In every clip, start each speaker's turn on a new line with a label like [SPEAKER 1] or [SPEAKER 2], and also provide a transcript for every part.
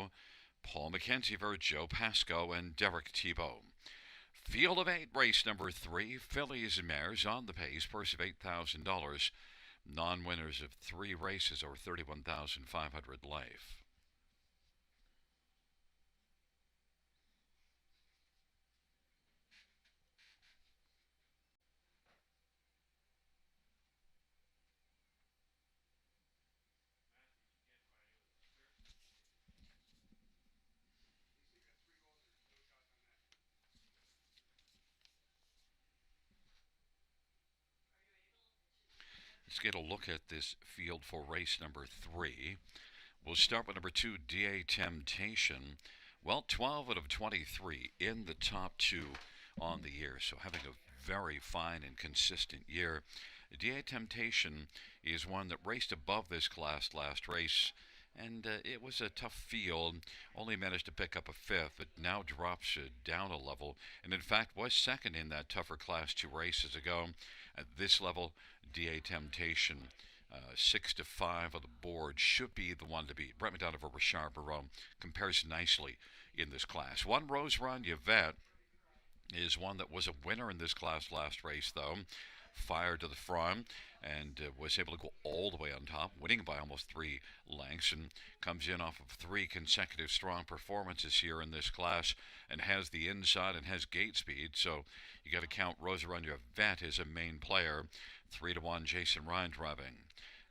[SPEAKER 1] Flamboro, Paul McKenzie for Joe Pasco and Derek Tebow. Field of 8, race number 3, fillies and mares on the pace, purse of $8,000. Non-winners of 3 races over 31,500 life. Let's get a look at this field for race number 3. We'll start with number 2, DA Temptation. Well, 12 out of 23 in the top 2 on the year, so having a very fine and consistent year. DA Temptation is one that raced above this class last race, and it was a tough field. Only managed to pick up a 5th. It now drops down a level, and in fact was second in that tougher class 2 races ago. At this level, DA Temptation 6 to 5 on the board should be the one to beat. Brett McDonough over Richard Barone compares nicely in this class. One Rose Run Yvette is one that was a winner in this class last race, though. Fired to the front and was able to go all the way on top, winning by almost 3 lengths, and comes in off of 3 consecutive strong performances here in this class, and has the inside and has gate speed. So you got to count Rosa Run Yvette as a main player. 3-1 Jason Ryan driving.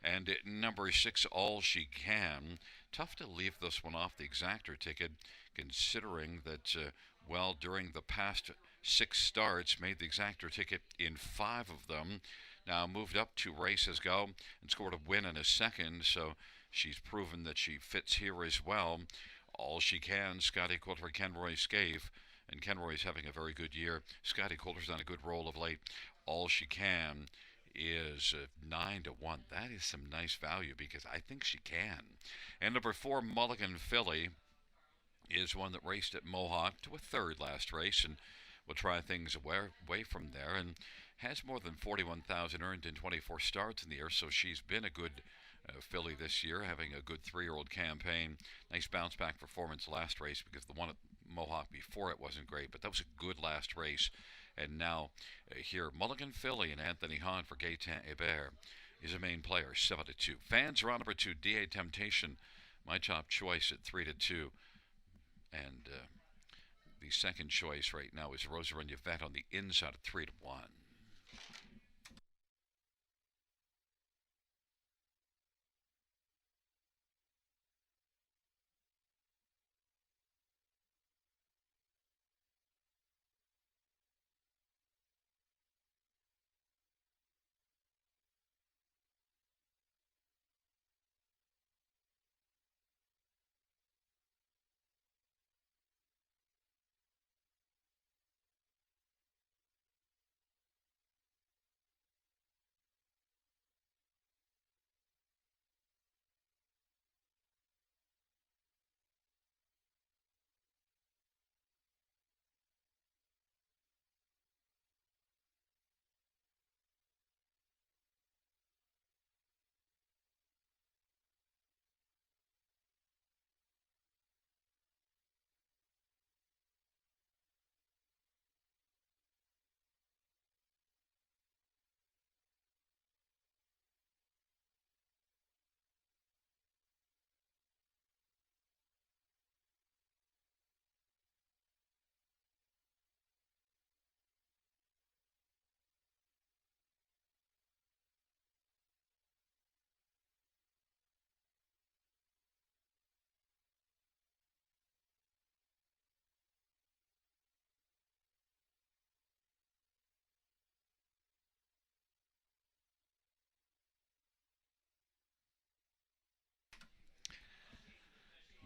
[SPEAKER 1] And at number 6, All She Can. Tough to leave this one off the exactor ticket, considering that, well, during the past 6 starts, made the exactor ticket in 5 of them. Now moved up 2 races ago and scored a win in a second, so she's proven that she fits here as well. All She Can, Scotty Coulter, Kenroy Scaife, and Kenroy's having a very good year. Scotty Coulter's done a good roll of late. All She Can is 9-1. That is some nice value because I think she can. And number 4, Mulligan Filly, is one that raced at Mohawk to a 3rd last race, and will try things away from there, and has more than 41,000 earned in 24 starts in the year. So she's been a good filly this year, having a good 3-year-old campaign. Nice bounce back performance last race because the one at Mohawk before it wasn't great, but that was a good last race. And now here, Mulligan Filly and Anthony Hahn for Gaetan Hébert is a main player, 7-2. Fans are on number 2, DA Temptation, my top choice at 3-2. And the second choice right now is Rosa Run Yvette on the inside at 3-1.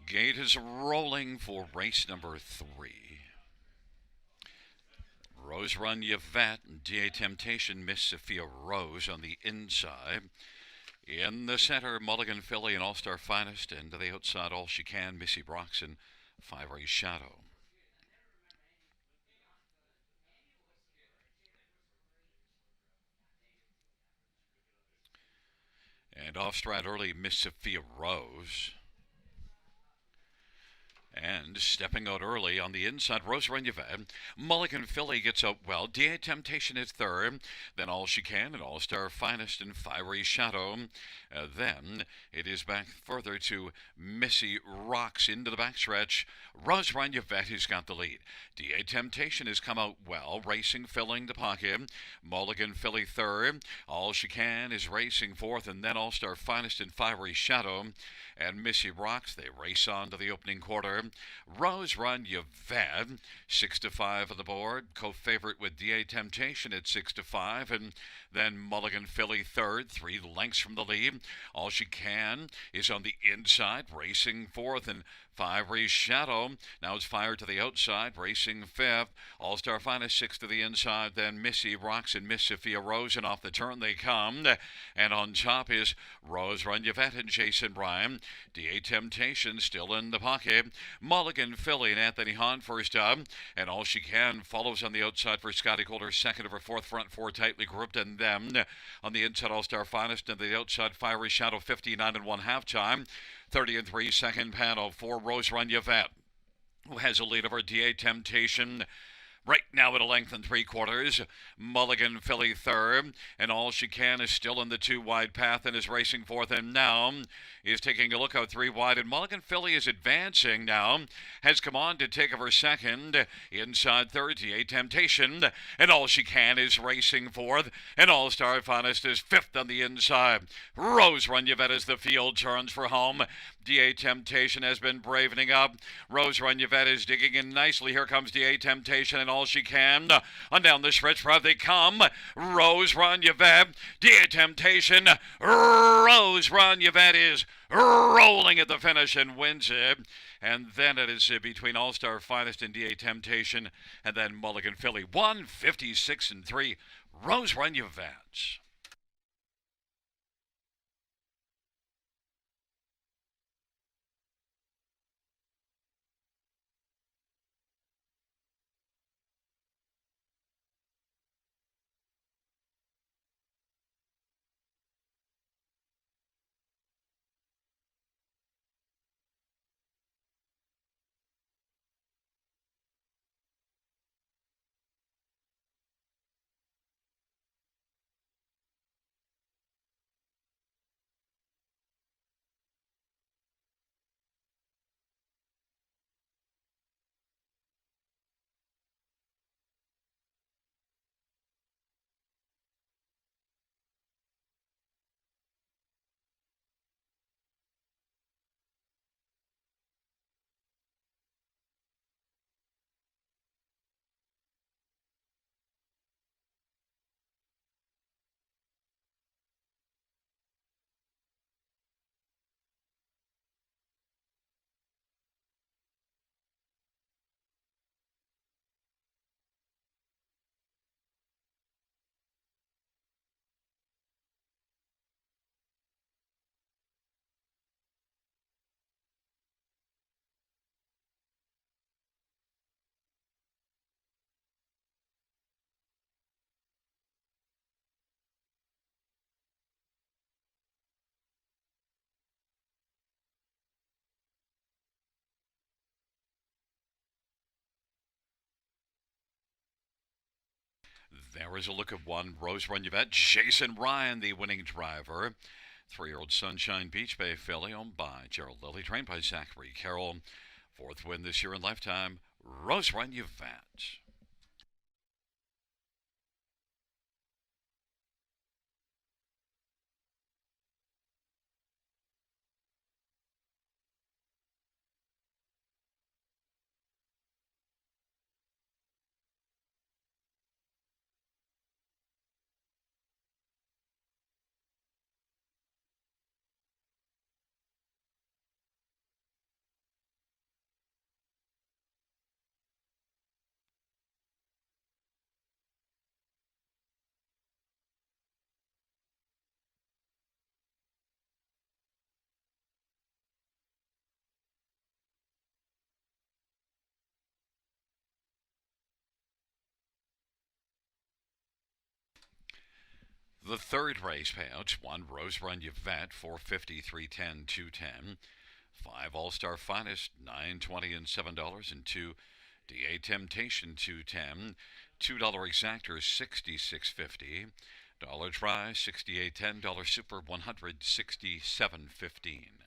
[SPEAKER 1] Gate is rolling for race number 3. Rose Run Yvette and DA Temptation, Miss Sophia Rose on the inside. In the center, Mulligan Filly and All-Star Finest, and to the outside, All She Can, Missy Broxton, 5-race Shadow. And off stride early, Miss Sophia Rose. end, stepping out early on the inside. Rose Run Yvette. Mulligan Filly gets out well. DA Temptation is third. Then All She Can and All Star Finest and Fiery Shadow. Then it is back further to Missy Rocks into the backstretch. Rose Run Yvette has got the lead. DA Temptation has come out well, racing, filling the pocket. Mulligan Filly third. All She Can is racing fourth, and then All Star Finest and Fiery Shadow. And Missy Rocks, they race on to the opening quarter. Rose Run Yvette, 6-5 on the board. Co-favorite with DA Temptation at 6-5, and then Mulligan Filly third, 3 lengths from the lead. All She Can is on the inside, racing fourth, and Fiery Shadow now is fired to the outside, racing fifth. All-Star Finest sixth to the inside, then Missy Rocks and Miss Sophia Rose, and off the turn they come. And on top is Rose Run Yvette and Jason Ryan. DA Temptation still in the pocket. Mulligan Filly and Anthony Hahn first up, and All She Can follows on the outside for Scotty Calder, second over fourth, front four tightly grouped, and then on the inside All-Star Finest, and the outside Fiery Shadow, 59 and 1/2 time. 30 and 3 second panel for Rose Run Yvette, who has a lead over DA Temptation. Right now at a length and 3/4. Mulligan Filly third, and All She Can is still in the 2 wide path and is racing fourth, and now is taking a look out 3 wide, and Mulligan Filly is advancing now, has come on to take over second. Inside third, DA Temptation, and All She Can is racing fourth, and All Star Finest is fifth on the inside. Rose Run Yvette as the field turns for home. DA Temptation has been bravening up. Rose Run Yvette is digging in nicely. Here comes DA Temptation and All She Can. On down the stretch path they come. Rose Run Yvette, DA Temptation. Rose Run Yvette is rolling at the finish and wins it. And then it is between All Star Finest and DA Temptation, and then Mulligan Filly. 156 and 3. Rose Run Yvette. There is a look at one. Rose Run Yvette. Jason Ryan, the winning driver. 3-year-old Sunshine Beach Bay filly owned by Gerald Lilly, trained by Zachary Carroll. 4th win this year in lifetime. Rose Run Yvette. The third race payouts: 1 Rose Run Yvette, 450, 310, 210. 5 All-Star Finest, $9.20 and $7, and 2 DA Temptation, 210. $2 Exactor, 66.50. Dollar Try, 68.10. Dollar Super, 167.15.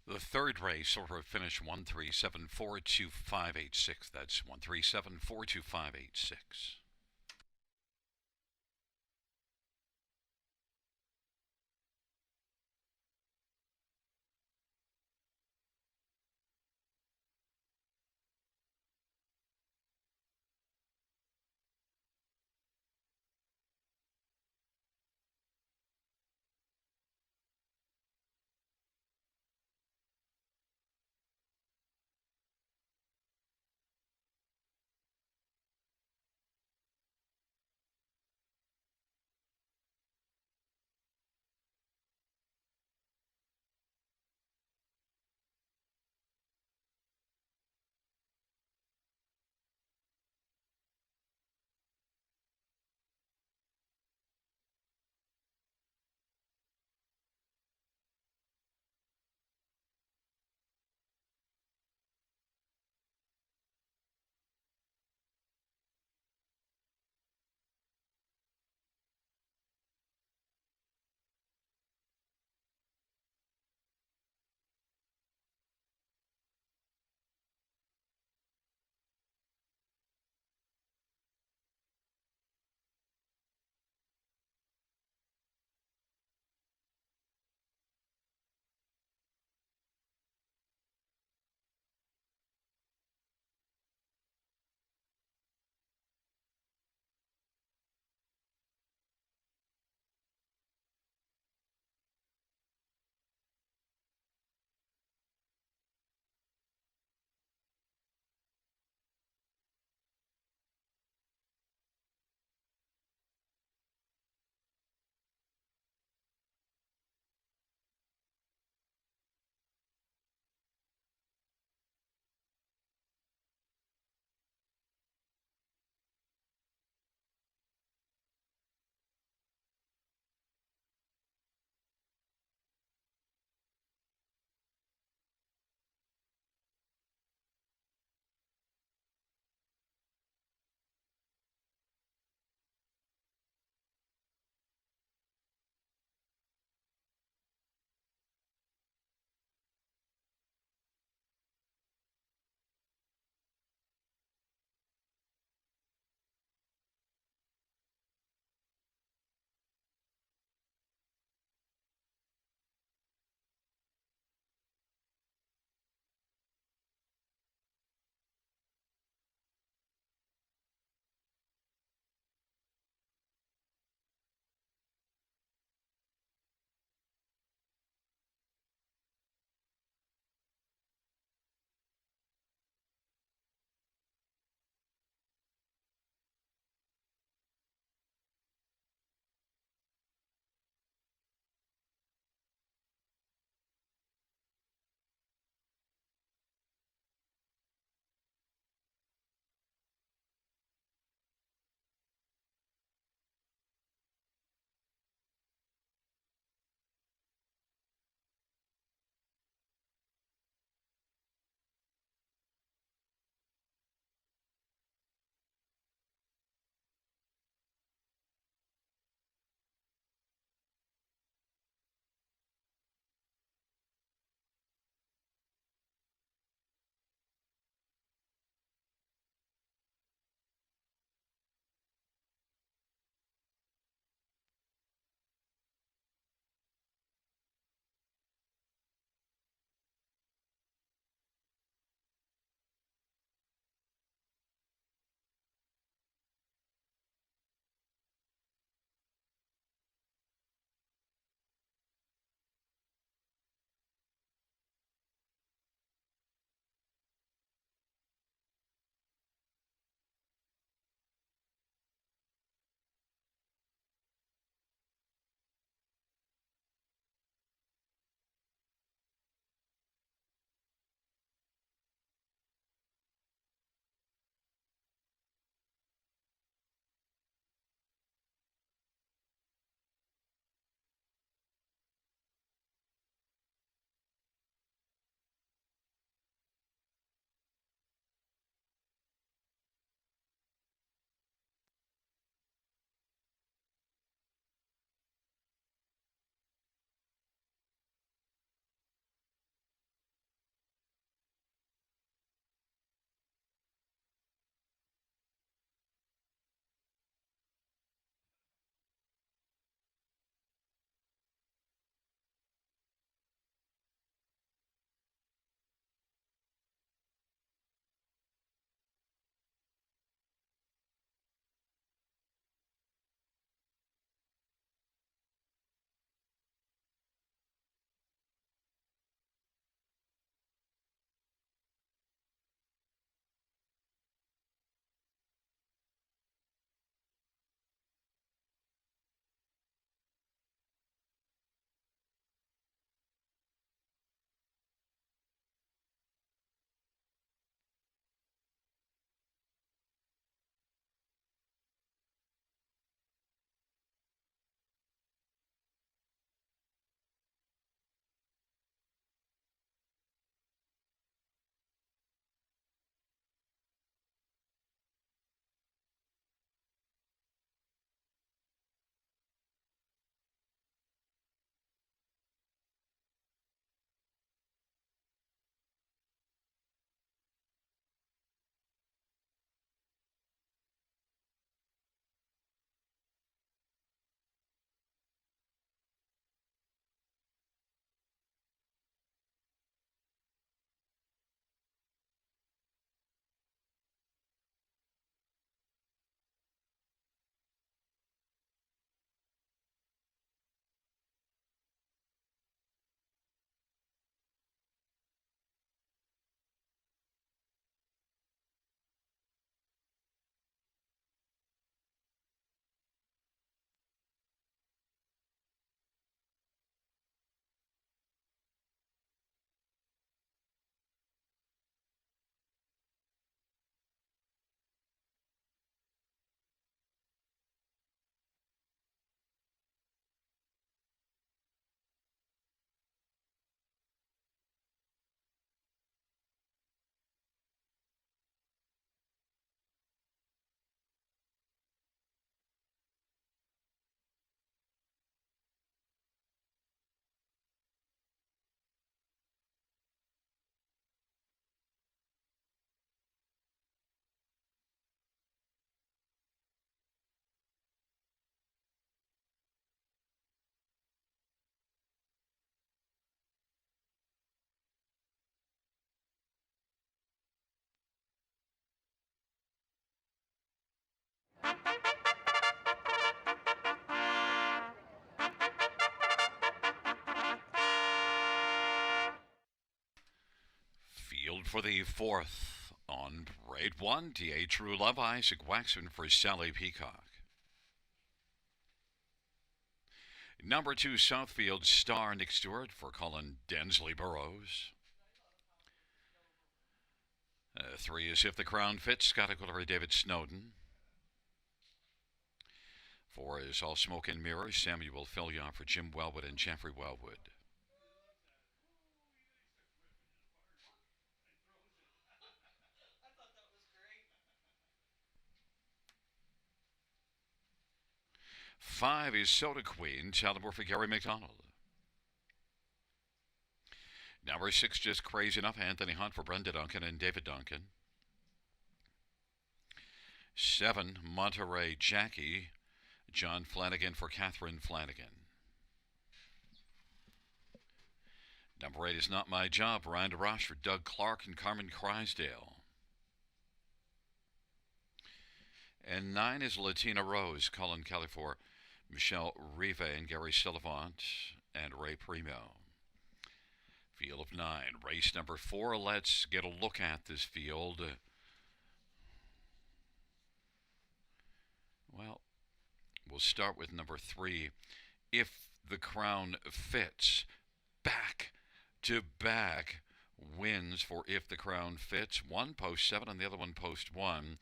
[SPEAKER 1] The third race will finish 137-42586. That's 137-42586. Field for the fourth on grade one. D.A. True Love, Isaac Waxman for Sally Peacock. Number two, Southfield Star, Nick Stewart for Colin Densley Burrows. Three is If the Crown Fits, Scott Aguilera, David Snowden. Four is All Smoke and Mirrors, Samuel Fillion for Jim Wellwood and Jeffrey Wellwood. Five is Soda Queen, Talibor for Gary McDonald. Number six, Just Crazy Enough, Anthony Hunt for Brenda Duncan and David Duncan. Seven, Monterey Jackie, John Flanagan for Catherine Flanagan. Number eight is Not My Job, Ryan DeRoche for Doug Clark and Carmen Crysdale. And nine is Latina Rose, Colin Kelly for Michelle Riva and Gary Sullivan and Ray Primo. Field of nine, race number four. Let's get a look at this field. Well, we'll start with number three. If the Crown Fits, back to back wins for If the Crown Fits. One post 7 and the other one post 1.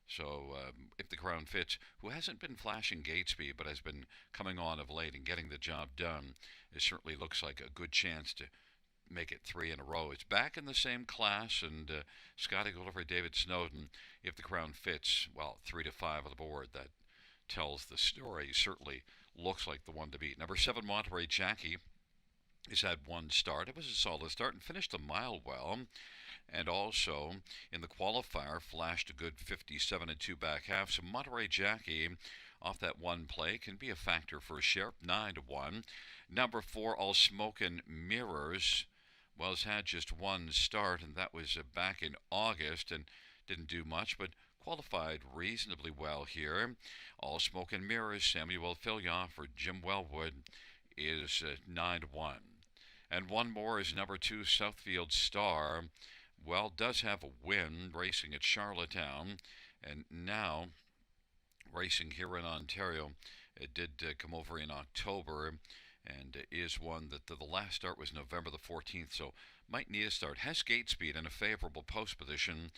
[SPEAKER 1] So If the Crown Fits, who hasn't been flashing gate speed but has been coming on of late and getting the job done, it certainly looks like a good chance to make it three in a row. It's back in the same class, and Scotty Gulliver, David Snowden, If the Crown Fits, well, 3 to 5 on the board. That tells the story. Certainly looks like the one to beat. Number 7, Monterey Jackie, has had one start. It was a solid start and finished a mile well. And also in the qualifier flashed a good 57 and 2 back half. So Monterey Jackie off that one play can be a factor for a share, 9 to 1. Number 4, All Smoke and Mirrors, well, has had just one start, and that was back in August, and didn't do much, but qualified reasonably well here. All Smoke and Mirrors, Samuel Fillion for Jim Wellwood, is 9 to 1. And one more is number 2, Southfield Star. Well, does have a win racing at Charlottetown, and now racing here in Ontario. It did come over in October, and is one that the last start was November the 14th, so might need a start. Has gate speed and a favorable post position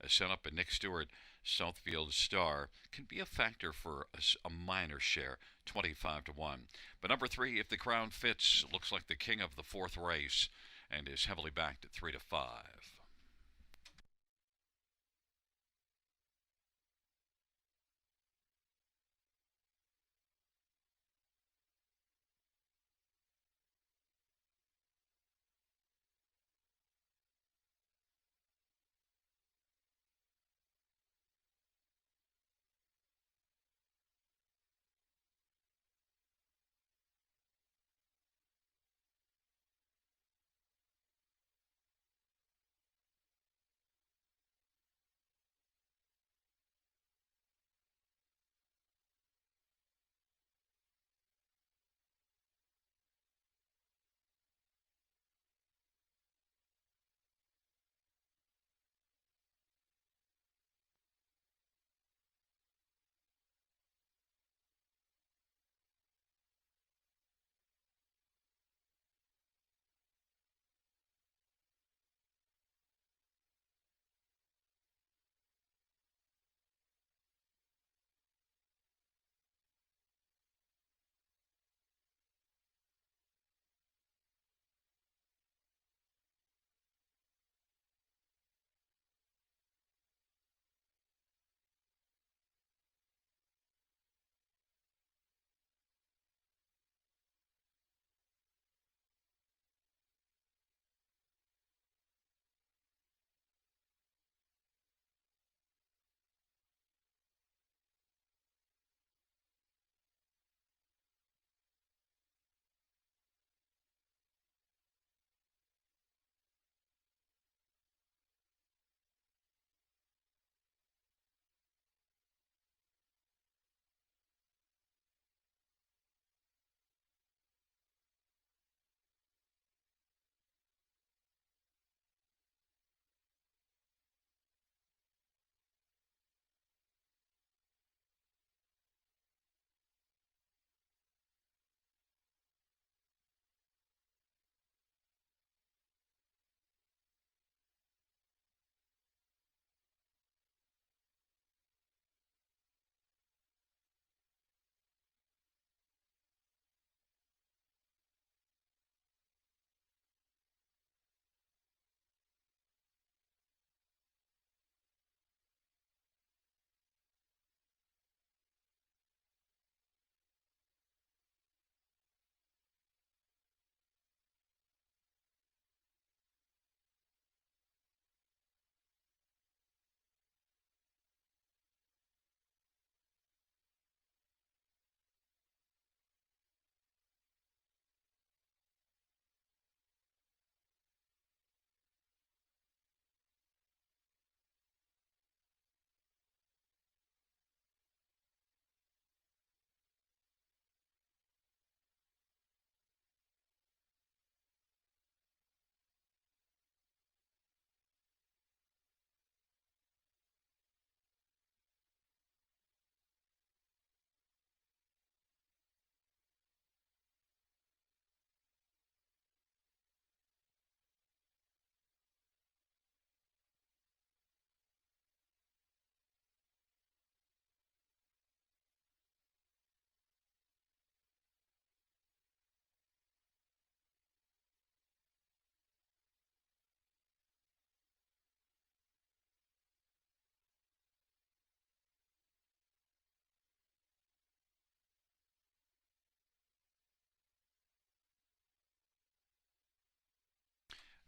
[SPEAKER 1] set up in Nick Stewart. Southfield Star can be a factor for a minor share, 25 to 1. But number 3, If the Crown Fits, looks like the king of the fourth race and is heavily backed at 3 to 5.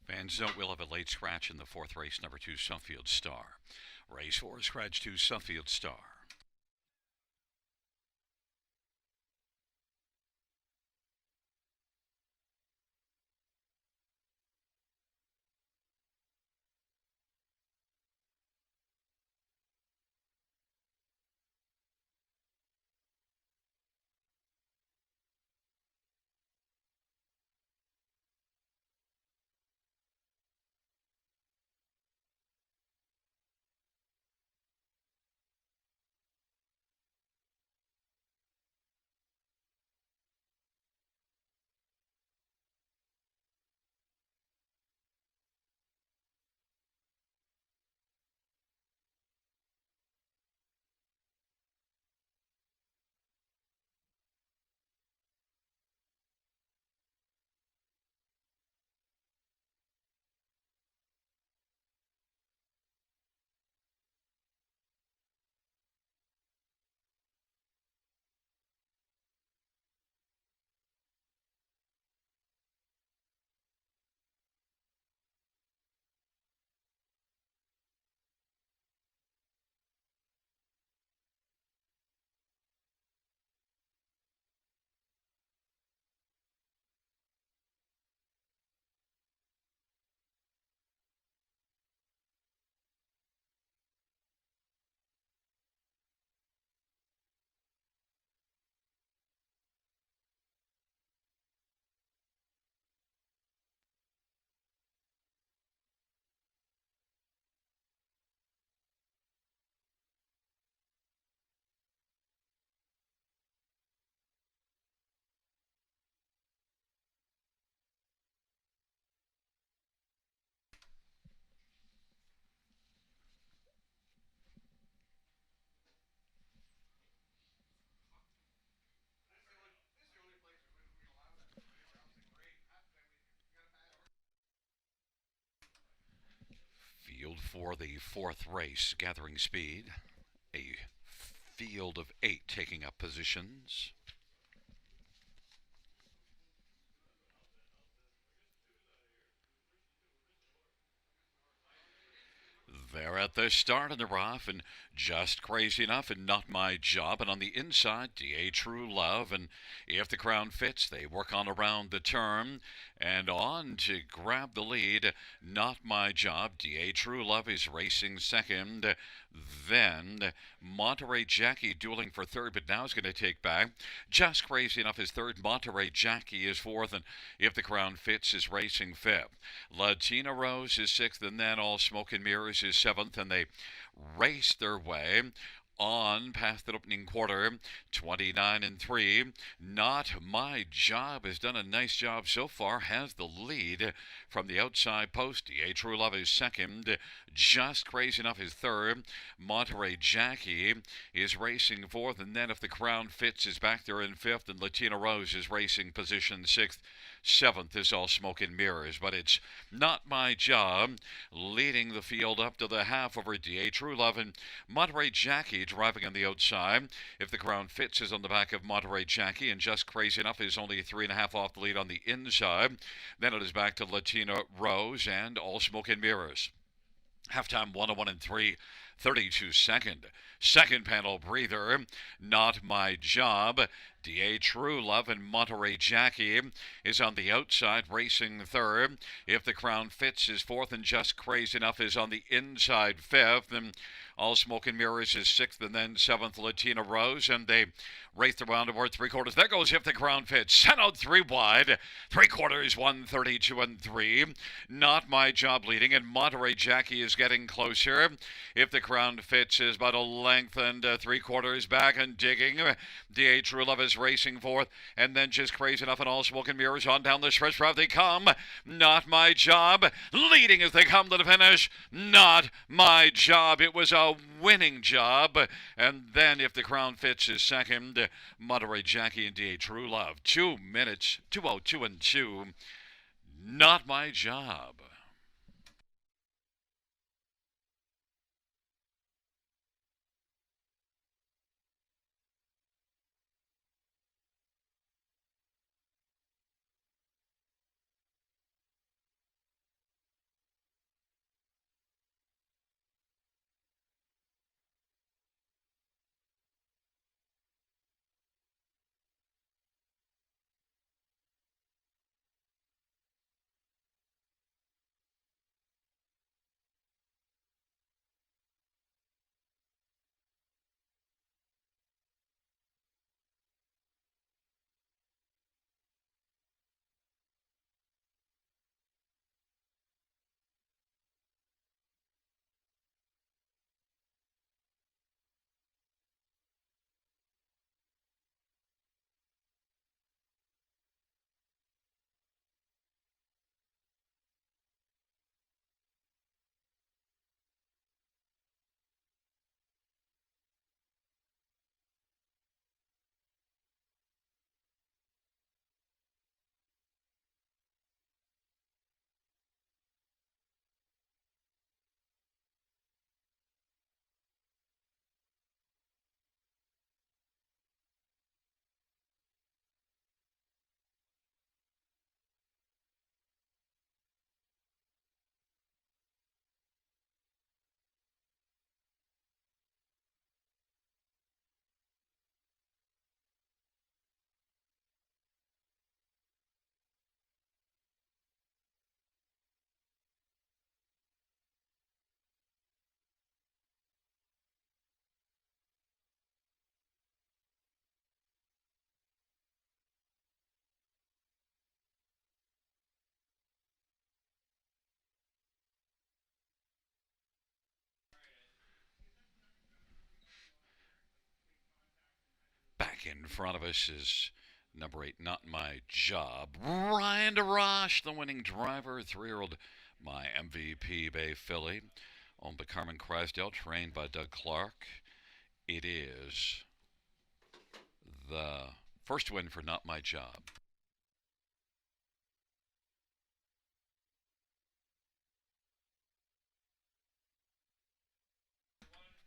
[SPEAKER 1] Fans note we'll have a late scratch in the fourth race, number 2, Suffield Star. Race 4, scratch 2, Suffield Star. Field for the fourth race, gathering speed. A field of 8 taking up positions. They're at the start of the rough, and just crazy enough, and not my job. And on the inside, DA True Love. And if the crown fits, they work on around the turn and on to grab the lead. Not my job. DA True Love is racing second. Then Monterey Jackie dueling for third, but now is going to take back. Just crazy enough is third. Monterey Jackie is fourth, and if the crown fits, is racing fifth. Latina Rose is sixth, and then All Smoke and Mirrors is seventh, and they race their way on past the opening quarter, 29 and 3. Not My Job has done a nice job so far, has the lead from the outside post. DA True Love is second. Just Crazy Enough is third. Monterey Jackie is racing fourth, and then if the crown fits is back there in fifth, and Latina Rose is racing position sixth. Seventh is All Smoke and Mirrors, but it's Not My Job leading the field up to the half over DA True Love, and Monterey Jackie driving on the outside. If the crown fits is on the back of Monterey Jackie, and Just Crazy Enough is only 3.5 off the lead on the inside. Then it is back to Latina Rose and All Smoke and Mirrors. Halftime 101 and 3, 32 second. Second panel breather, Not My Job. DA True Love and Monterey Jackie is on the outside, racing third. If the crown fits is fourth, and Just Crazy Enough is on the inside fifth. And All Smoke and Mirrors is sixth, and then seventh Latina Rose, and they race the round toward three quarters. There goes If the Crown Fits. Sent out three wide. Three quarters, 132 and 3. Not My Job leading, and Monterey Jackie is getting closer. If the Crown Fits is about a length and three quarters back and digging. DA True Love is racing fourth, and then Just Crazy Enough and All Smoke and Mirrors on down the stretch. Route they come. Not My Job leading as they come to the finish. Not My Job. It was a winning job. And then If the Crown Fits is second. Monterey Jackie and DA True Love. 2 minutes, 2:02 and 2. Not My Job. In front of us is number 8, Not My Job. Ryan DeRoche, the winning driver, 3-year-old My MVP Bay filly, owned by Carmen Crysdale, trained by Doug Clark. It is the first win for Not My Job.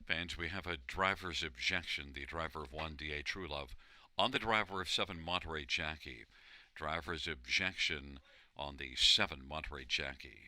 [SPEAKER 1] Fans, we have a driver's objection. The driver of 1 DA True Love on the driver of 7 Monterey Jackie. Driver's objection on the 7 Monterey Jackie.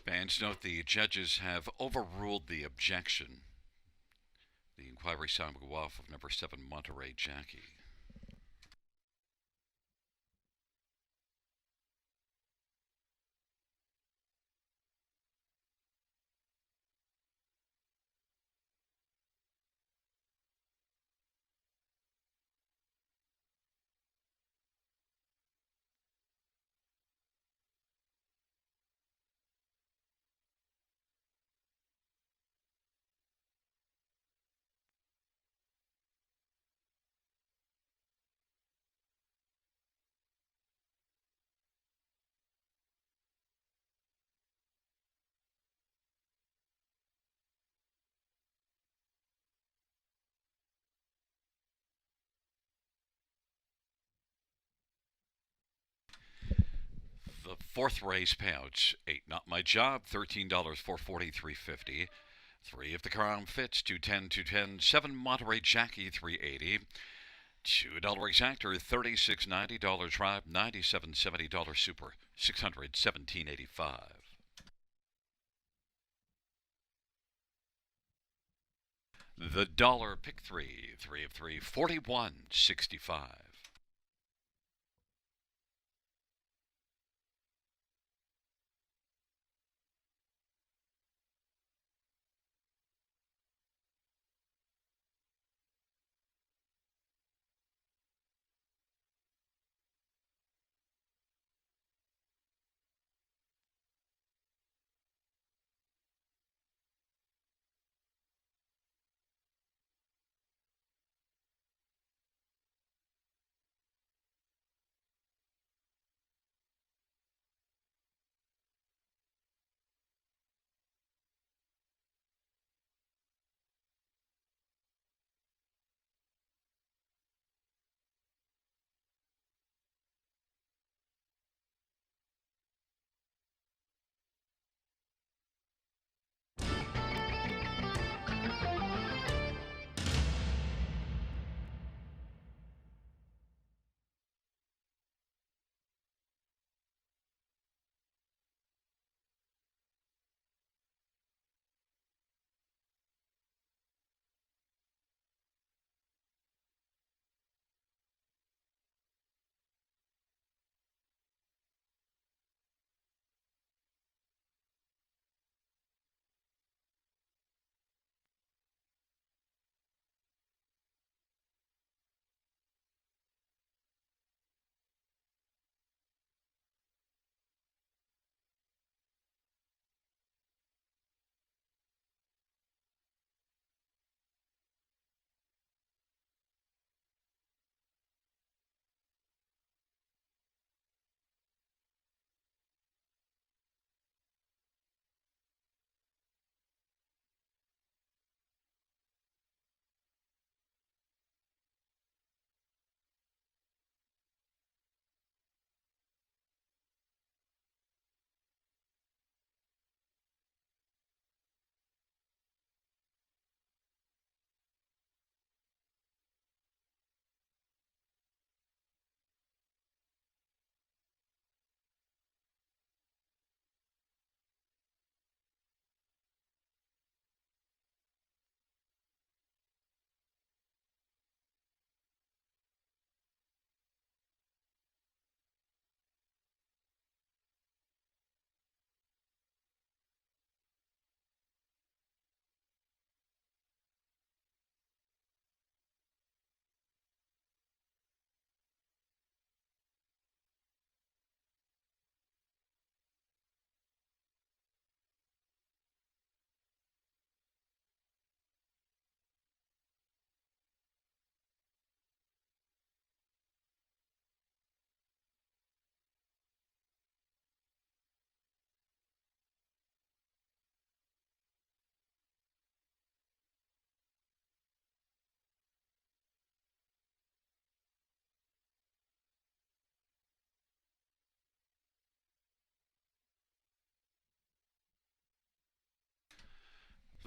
[SPEAKER 1] Fans, note the judges have overruled the objection. The inquiry sign will go off of number 7 Monterey Jackie. The fourth race payouts: 8 Not My Job, $13 for 43.50. 3 If the Crown Fits, 210, 210. 7 Monterey Jackie, 380. $2 exactor, $36.90. Tribe, $97.70. Super, $617.85. The dollar pick 3, 3 of 3, 41.65.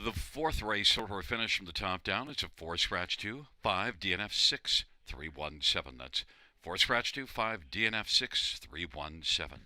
[SPEAKER 1] The fourth race, so we're finished from the top down. It's a 4 scratch 2, 5 DNF 6, 317. That's 4 scratch 2, 5 DNF 6, 317.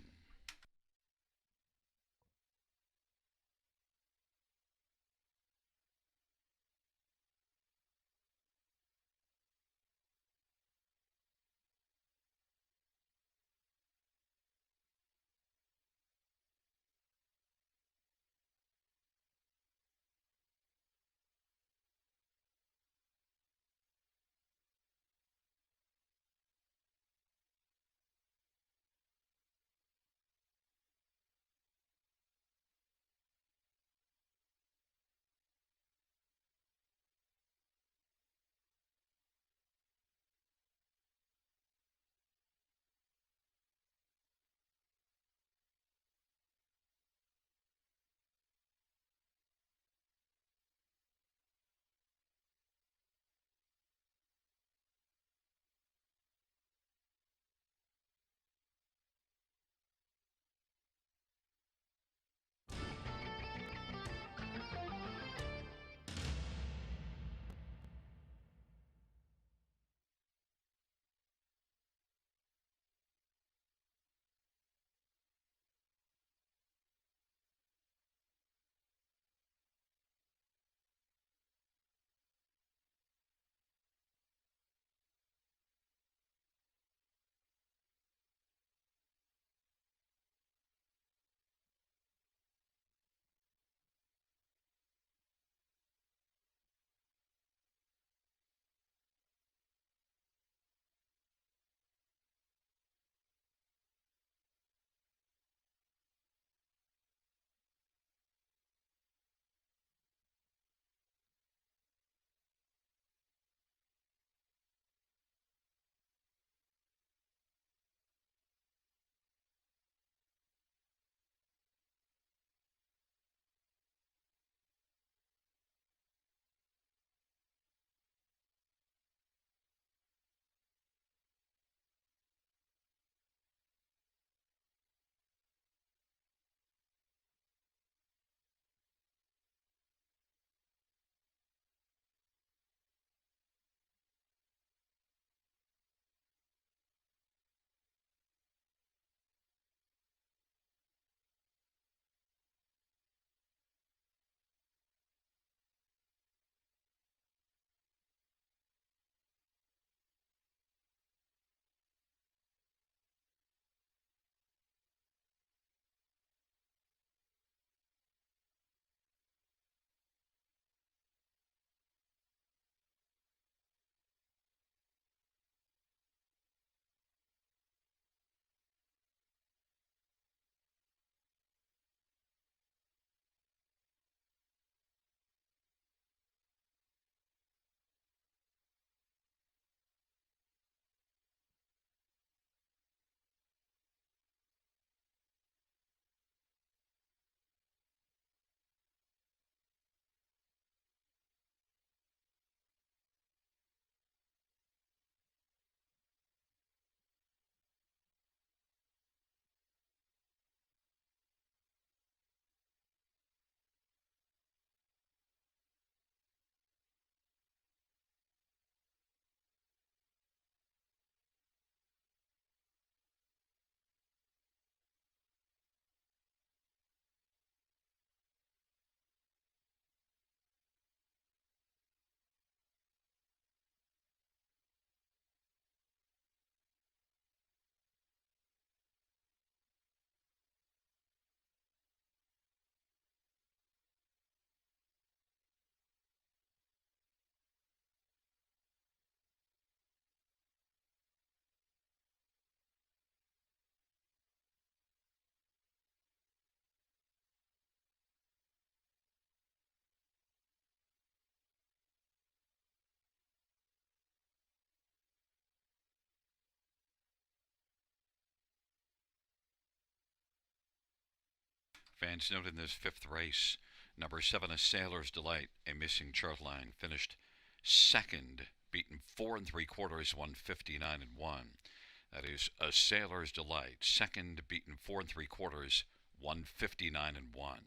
[SPEAKER 1] Fans note in this fifth race, number 7, A Sailor's Delight, a missing chart line, finished second, beaten 4 3/4, 159 and 1. That is A Sailor's Delight, second, beaten 4 3/4, 159 and 1.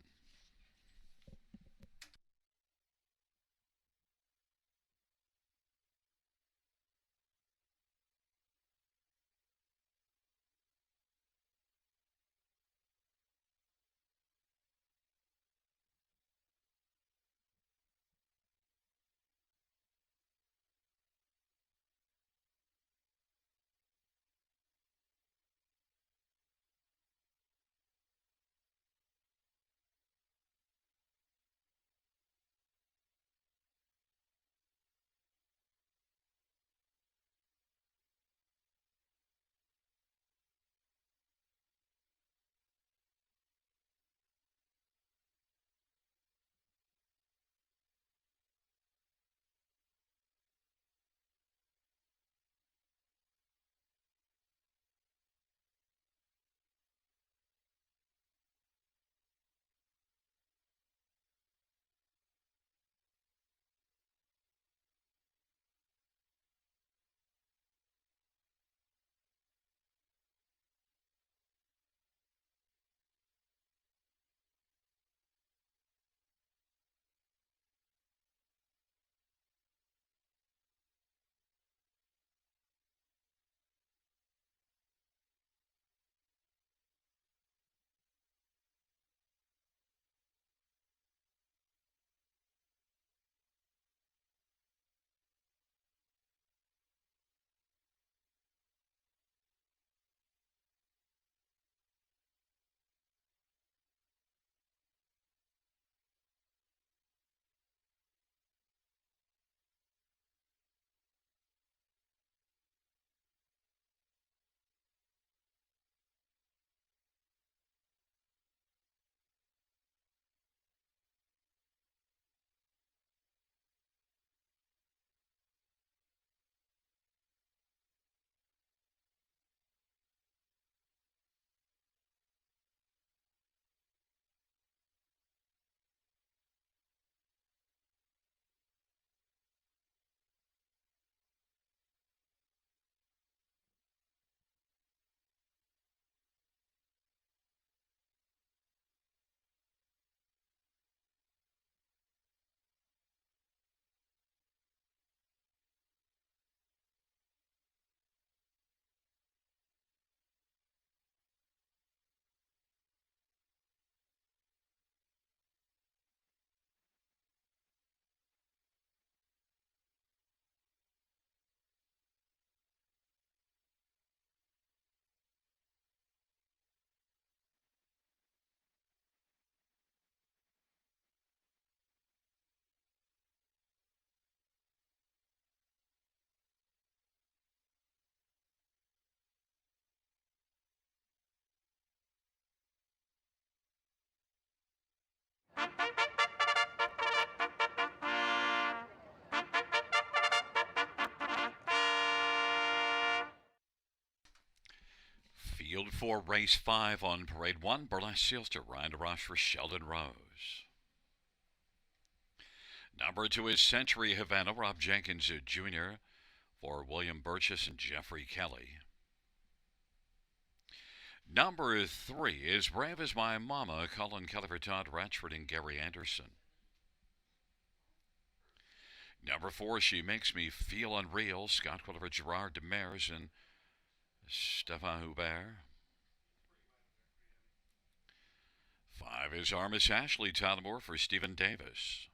[SPEAKER 1] Field 4, race 5 on parade 1. Burlesque Sealster, Ryan DeRoche for Sheldon Rose. Number 2 is Century Havana, Rob Jenkins Jr. for William Burgess and Jeffrey Kelly. Number 3 is Brave as My Mama, Colin Kelly for Todd Ratchford and Gary Anderson. Number 4, She Makes Me Feel Unreal, Scott Quiller for Gerard Demers and Stefan Hubert. 5 is Armis Ashley, Tyler Moore for Stephen Davis.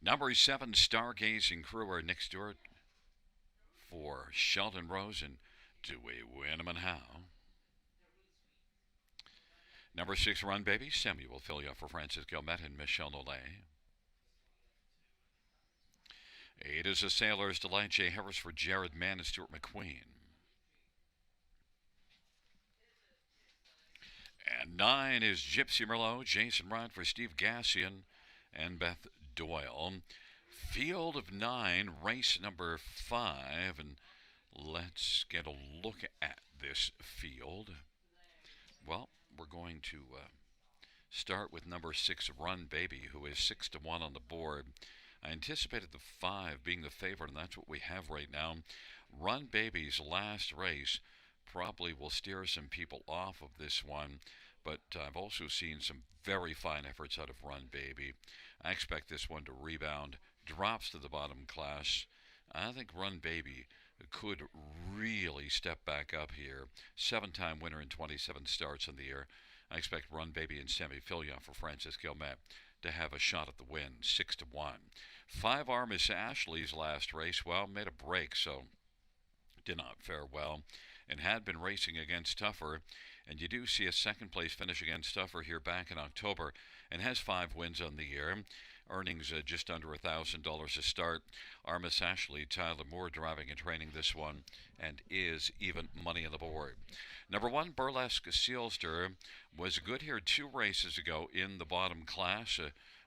[SPEAKER 1] Number 7, Stargazing Crew, are Nick Stewart for Sheldon Rose and Do We Win 'em and How? Number 6, Run Baby, Samuel Filia for Francis Gilmet and Michelle Nollet. 8 is A Sailor's Delight, Jay Harris for Jared Mann and Stuart McQueen. And 9 is Gypsy Merlot, Jason Ryan for Steve Gassian and Beth Doyle. Field of 9, race number 5, and let's get a look at this field. Well, we're going to start with number 6, Run Baby, who is 6-1 on the board. I anticipated the 5 being the favorite, and that's what we have right now. Run Baby's last race probably will steer some people off of this one, but I've also seen some very fine efforts out of Run Baby. I expect this one to rebound, drops to the bottom class. I think Run Baby could really step back up here. 7-time winner in 27 starts in the year. I expect Run Baby and Sammy Filia for Francis Gilmet to have a shot at the win, 6-1. 5 Armis Ashley's last race, well, made a break, so did not fare well, and had been racing against Tougher. And you do see a second place finish against Tougher here back in October, and has 5 wins on the year. Earnings just under $1,000 a start. Armis Ashley, Tyler Moore driving and training this one, and is even money on the board. Number 1, Burlesque Sealster, was good here 2 races ago in the bottom class.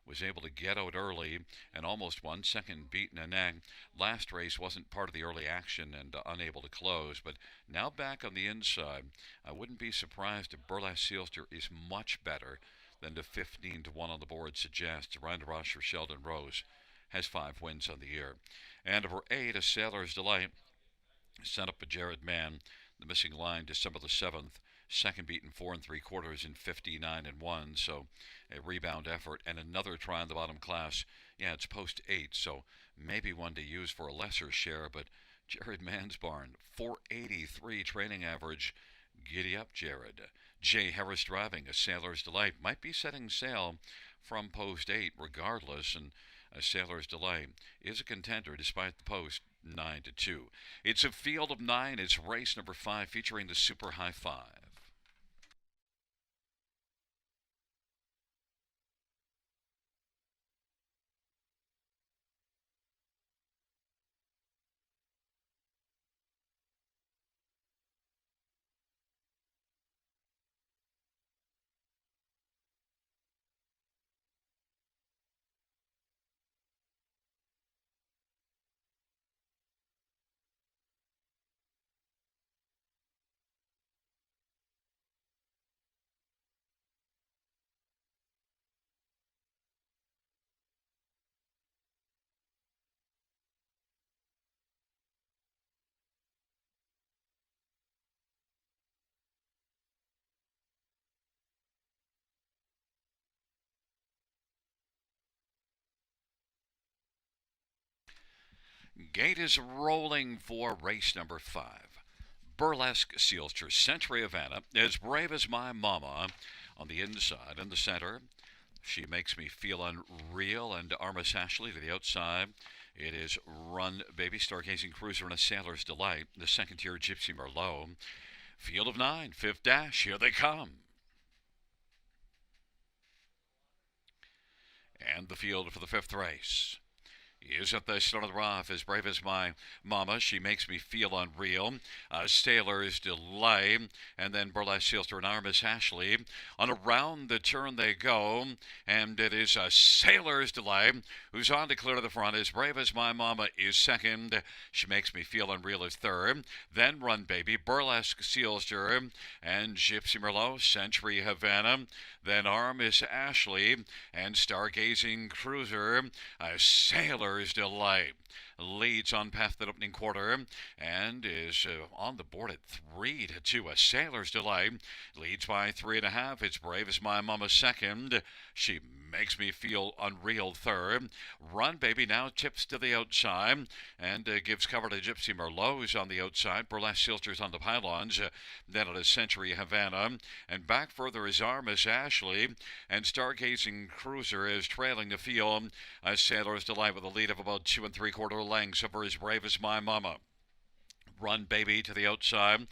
[SPEAKER 1] Was able to get out early and almost won. Second, Beaten a Neck. Last race wasn't part of the early action and unable to close, but now back on the inside. I wouldn't be surprised if Burlesque Sealster is much better than the 15-1 on the board suggests. Ryan DeRoche for Sheldon Rose has 5 wins on the year. And number 8, A Sailor's Delight, sent up a Jared Mann. The missing line December the 7th. Second beaten 4 3/4 in 59-1, so a rebound effort and another try in the bottom class. Yeah, it's post 8, so maybe one to use for a lesser share, but Jared Mann's barn, 483 training average. Giddy up, Jared. Jay Harris driving, A Sailor's Delight, might be setting sail from post 8 regardless, and A Sailor's Delight is a contender despite the post 9-2. It's a field of 9. It's race number 5 featuring the Super High 5. Gate is rolling for race number 5. Burlesque Sealster, Century Havana, As Brave as My Mama on the inside. In the center, She Makes Me Feel Unreal, and Armis Ashley to the outside. It is Run Baby, Stargazing Cruiser, and A Sailor's Delight. The second tier, Gypsy Merlot. Field of 9, 5th dash, here they come. And the field for the 5th race. Isn't the start of the rough as brave as my mama? She makes me feel unreal. Sailor's Delay, and then Burlesque Sealster and Armis Ashley. On around the turn they go, and it is a Sailor's Delay who's on to clear to the front. As brave as my mama is second. She makes me feel unreal is third. Then Run Baby, Burlesque Sealster, and Gypsy Merlot, Century Havana. Then Armis Ashley and Stargazing Cruiser, a Sailor's Delight leads on past the opening quarter and is on the board at 3-2. A Sailor's Delight leads by 3.5. It's Brave as My Mama second. She makes me feel unreal third. Run Baby now tips to the outside and gives cover to Gypsy Merlot, who's on the outside. Burlesque Silster's on the pylons. Then it is Century Havana. And back further is Armis Ashley. And Stargazing Cruiser is trailing the field. A Sailor's Delight with a lead of about 2 3/4 lengths over As Brave as My Mama. Run Baby to the outside.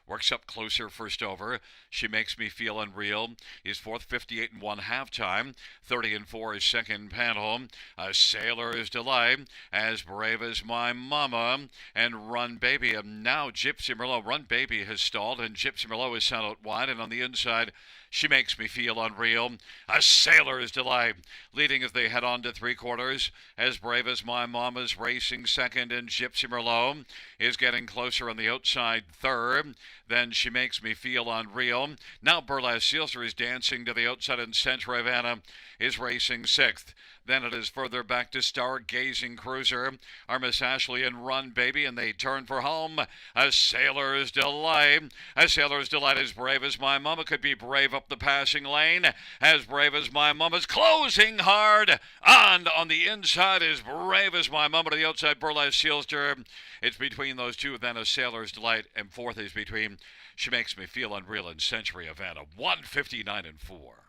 [SPEAKER 1] Works up closer first over. She makes me feel unreal. Is fourth, 58-1 halftime. 30-4 is second panel. A Sailor's Delight. As Brave as My Mama. And Run Baby. And now Gypsy Merlot. Run Baby has stalled and Gypsy Merlot is sent out wide. And on the inside, She Makes Me Feel Unreal. A Sailor's Delight. Leading as they head on to 3/4. As Brave as My Mama's racing second. And Gypsy Merlot is getting closer on the outside third. Then She Makes Me Feel Unreal. Now Burlesque Sealster is dancing to the outside and Century Havana is racing sixth. Then it is further back to Stargazing Cruiser, Armis Ashley and Run Baby, and they turn for home. A Sailor's Delight. A Sailor's Delight As Brave as My Mama could be brave up the passing lane. As Brave as My Mama's closing hard. On the inside is Brave as My Mama to the outside, Burlesque Sealster. It's between those two, then A Sailor's Delight, and fourth is between She Makes Me Feel Unreal and Century Havana. 159-4.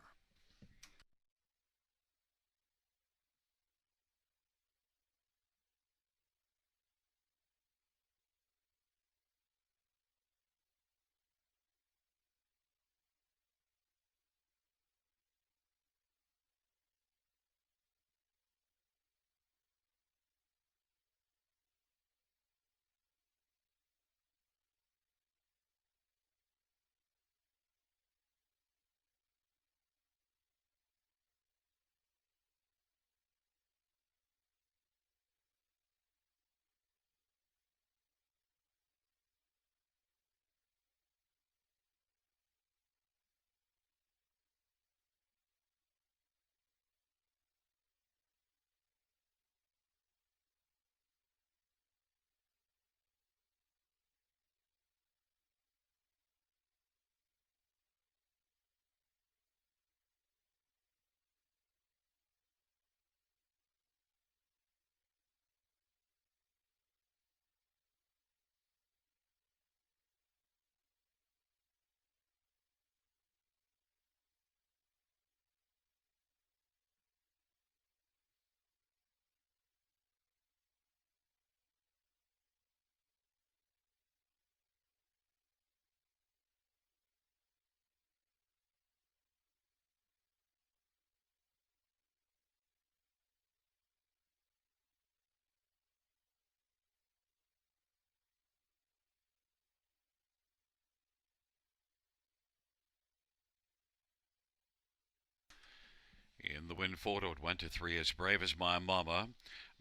[SPEAKER 1] In the win photo, it went to 3. As Brave as My Mama.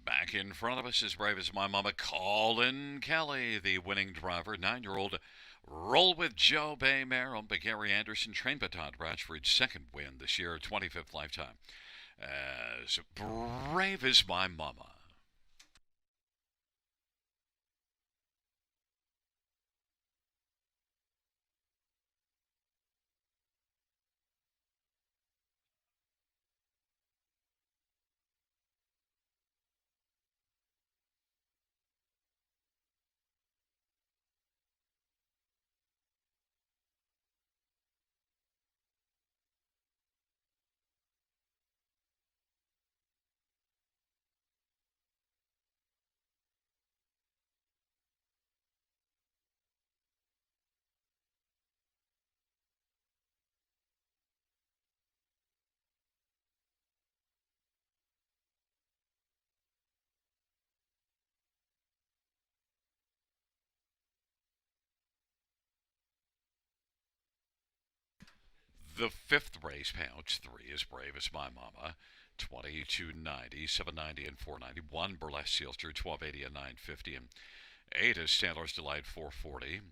[SPEAKER 1] Back in front of us, As Brave as My Mama, Colin Kelly, the winning driver, 9-year-old Roll with Joe Bay Mare on Gary Anderson, trained by Todd Ratchford's second win this year, 25th lifetime. As Brave as My Mama. The fifth race pouch, 3 is Brave as My Mama, 22.90, 7.90, and 4.90. 1 Burlesque Sealster, 12.80 and 9.50, and 8 is Sandler's Delight, 4.40.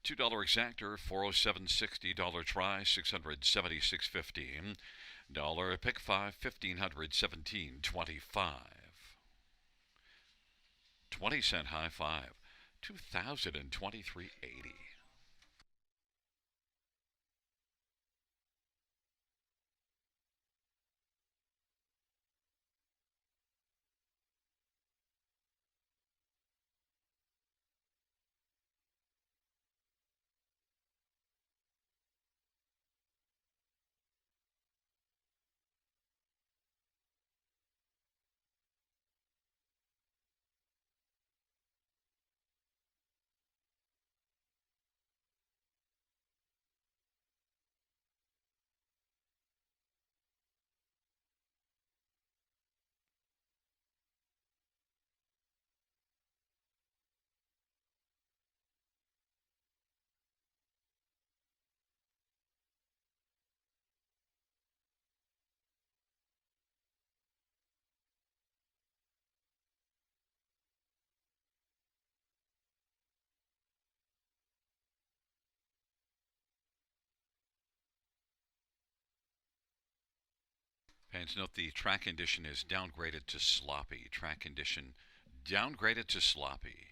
[SPEAKER 1] $2 Exactor, 407.60. $1 Try, 676.15. $1 Pick 5, 1,517.25. 20-cent High Five, 2,023.80. Fans note the track condition is downgraded to sloppy. Track condition downgraded to sloppy.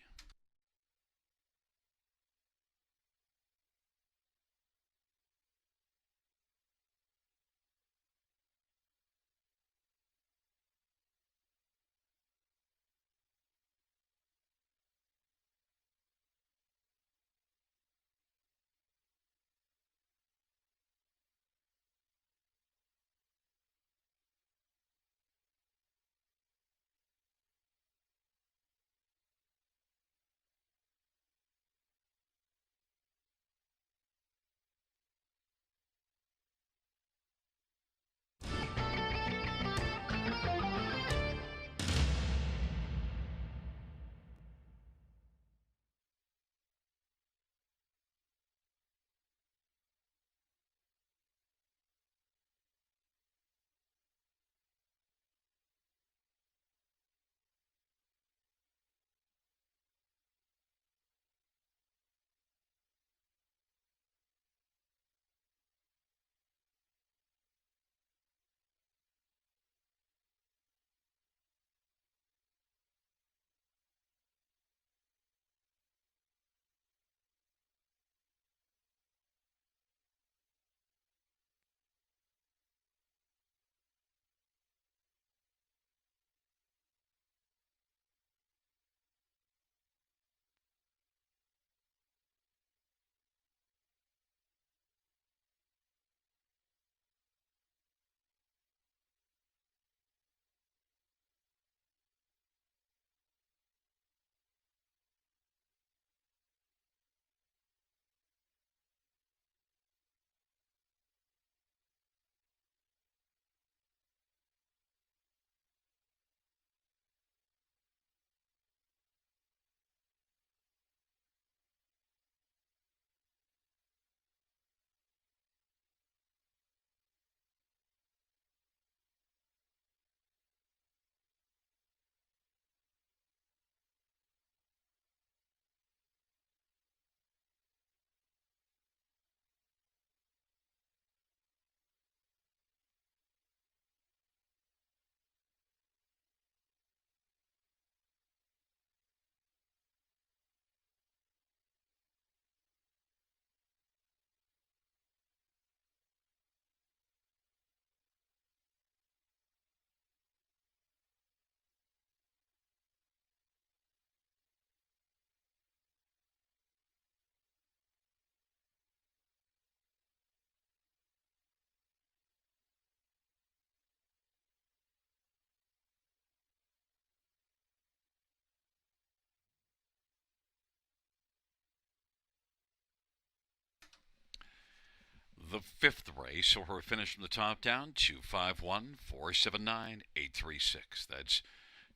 [SPEAKER 1] The fifth race, so we're finished from the top down, 251 479 836. That's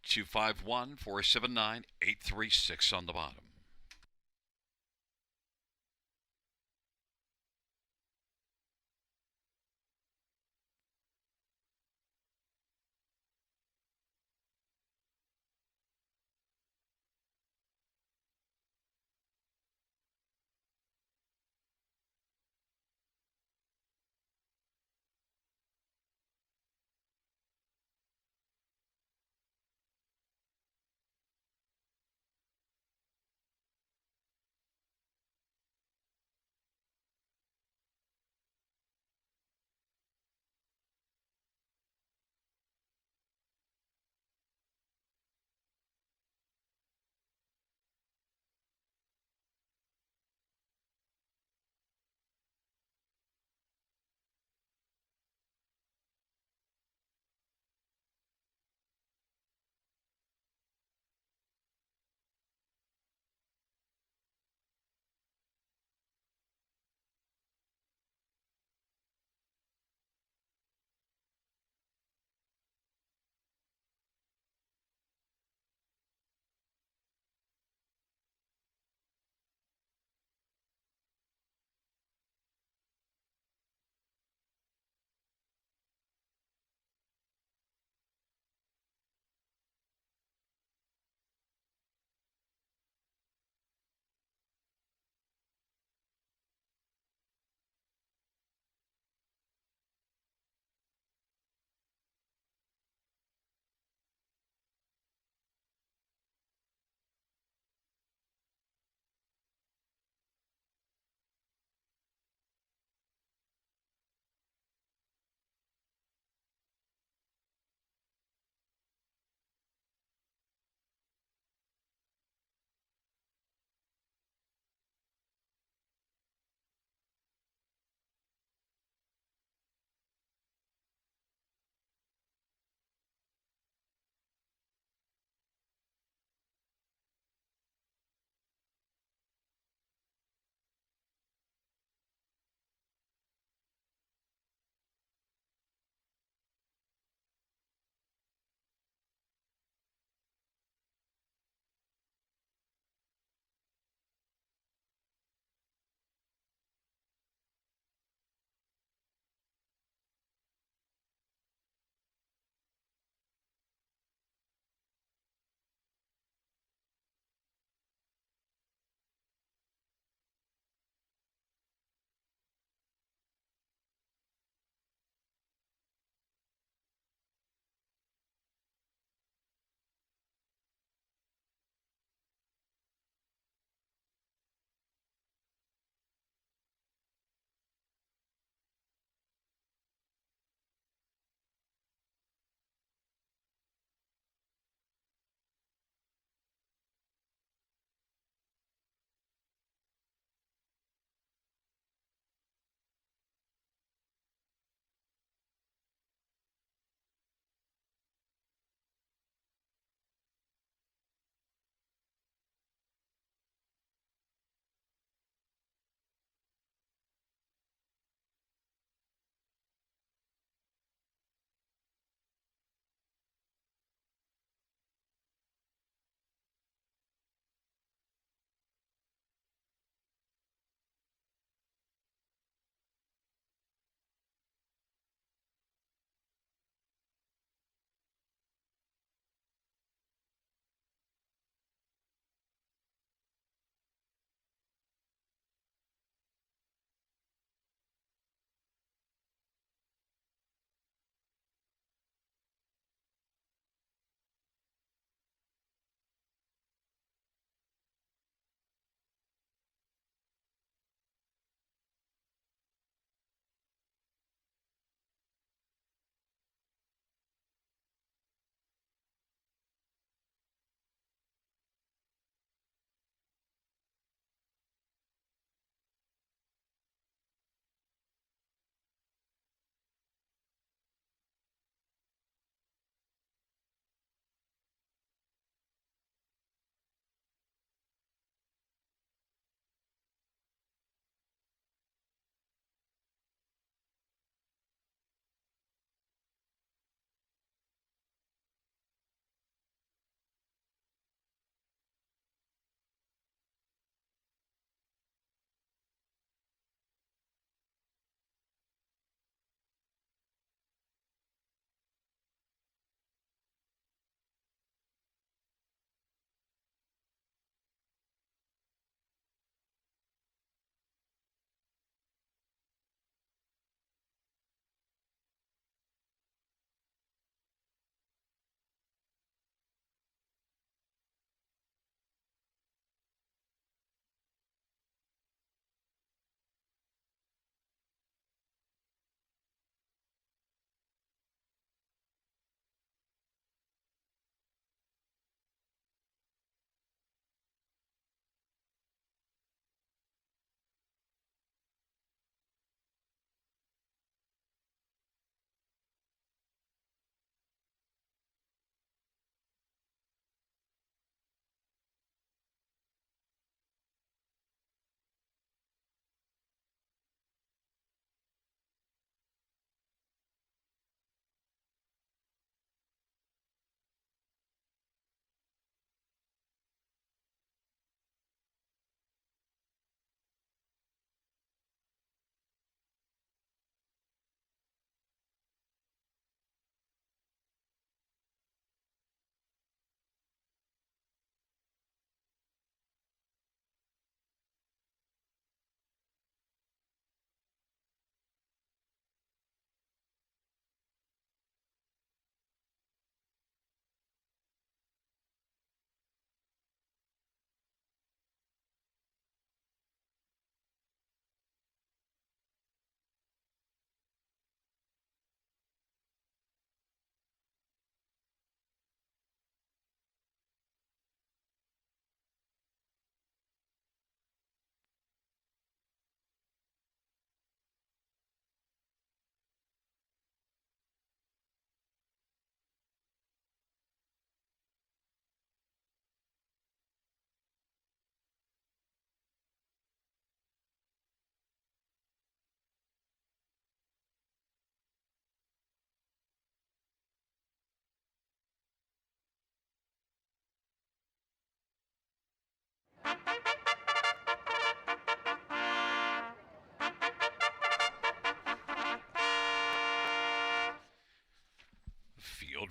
[SPEAKER 1] 251 479 836 on the bottom.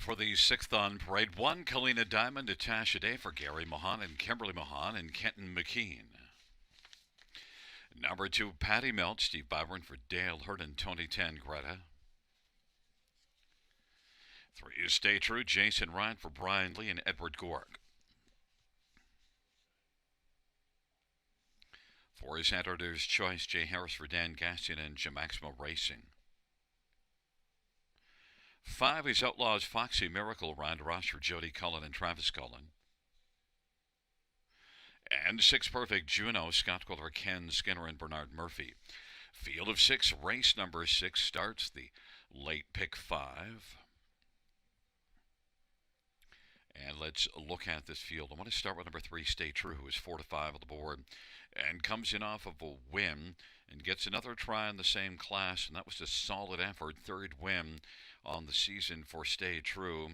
[SPEAKER 1] For the sixth on parade, one, Kalina Diamond, Natasha Day for Gary Mahan and Kimberly Mahan and Kenton McKean. Number two, Patty Melt, Steve Byron for Dale Hurt and Tony Tangretta. Three is Stay True, Jason Ryan for Brian Lee and Edward Gorg. Four is Editor's Choice, Jay Harris for Dan Gaston and Jim Maximo Racing. Five is Outlaws Foxy Miracle, Ryan Ross for Jody Cullen and Travis Cullen. And six, Perfect Juno, Scott Quiller, Ken Skinner, and Bernard Murphy. Field of six, race number 6 starts the late pick 5. And let's look at this field. I want to start with number 3, Stay True, who is 4 to 5 on the board and comes in off of a win and gets another try in the same class, and that was a solid effort. Third win on the season for Stay True,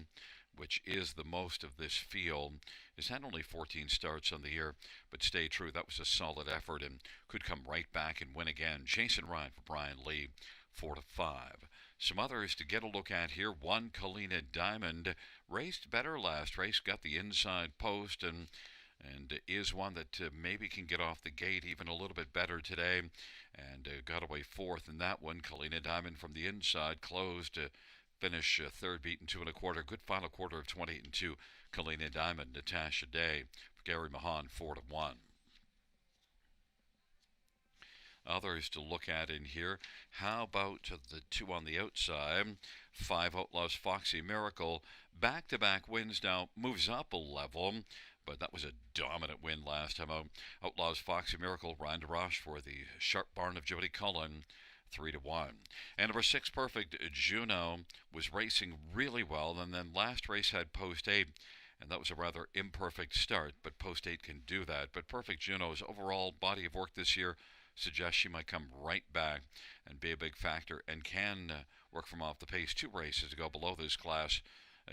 [SPEAKER 1] which is the most of this field. It's had only 14 starts on the year, but Stay True, that was a solid effort and could come right back and win again. Jason Ryan for Brian Lee, 4 to 5. Some others to get a look at here. One, Kalina Diamond, raced better last race, got the inside post, and is one that maybe can get off the gate even a little bit better today, and got away fourth in that one. Kalina Diamond from the inside closed to finish third, beaten 2 1/4. Good final quarter of 28 2. Kalina Diamond, Natasha Day for Gary Mahan, 4 to 1. Others to look at in here. How about the two on the outside? 5, Outlaws Foxy Miracle. Back-to-back wins now, moves up a level, but that was a dominant win last time out. Outlaws Foxy Miracle, Ryan DeRoche for the Sharp Barn of Jody Cullen, 3 to 1. And number 6, Perfect Juno, was racing really well, and then last race had post 8, and that was a rather imperfect start, but post 8 can do that. But Perfect Juno's overall body of work this year suggests she might come right back and be a big factor and can work from off the pace. 2 races to go below this class.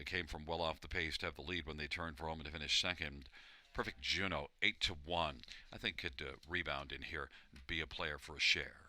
[SPEAKER 1] Came from well off the pace to have the lead when they turned for home and to finish second. Perfect Juno, 8 to 1. I think could rebound in here and be a player for a share.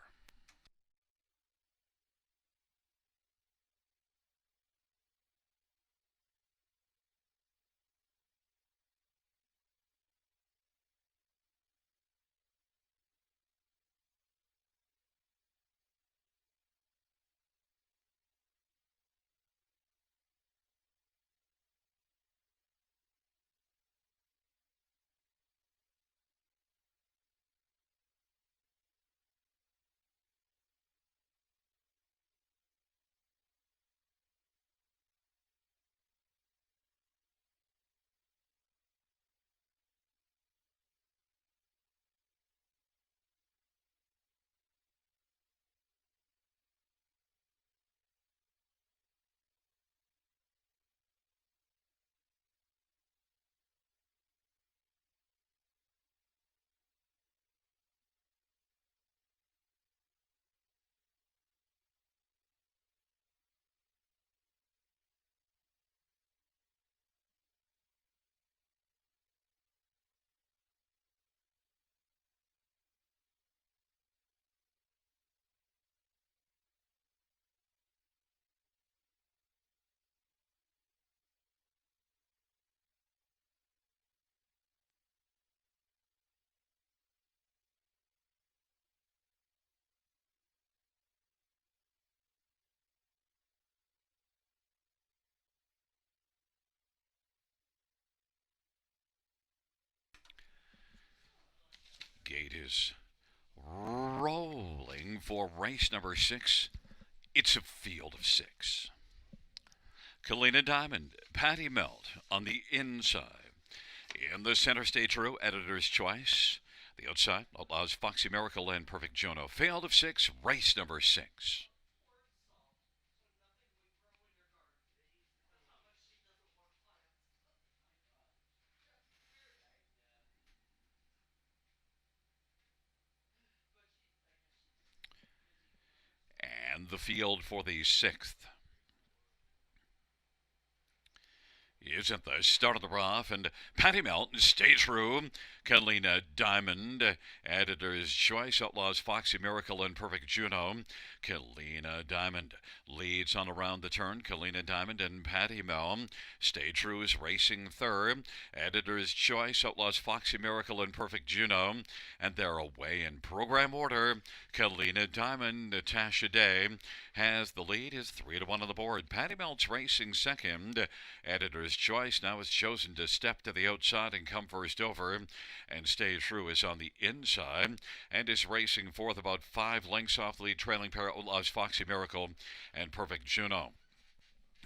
[SPEAKER 1] Gate is rolling for race number 6. It's a field of 6. Kalina Diamond, Patty Melt on the inside. In the center, Stay True, Editor's Choice. The outside, Outlaws Foxy Miracle and Perfect Juno. Field of 6, race number 6. And the field for the 6th is at the start of the rough, and Patty Melt, Stay True, Catalina Diamond, Editor's Choice, Outlaws, Foxy Miracle, and Perfect Juno. Catalina Diamond leads on around the turn. Catalina Diamond and Patty Mel. Stay True is racing third. Editor's Choice, Outlaws, Foxy Miracle, and Perfect Juno. And they're away in program order. Catalina Diamond, Natasha Day has the lead, is 3-1 on the board. Patty Melt's racing second. Editor's Choice now has chosen to step to the outside and come first over. And Stay True is on the inside and is racing fourth, about 5 lengths off the lead, trailing pair Outlaws, Foxy Miracle, and Perfect Juno.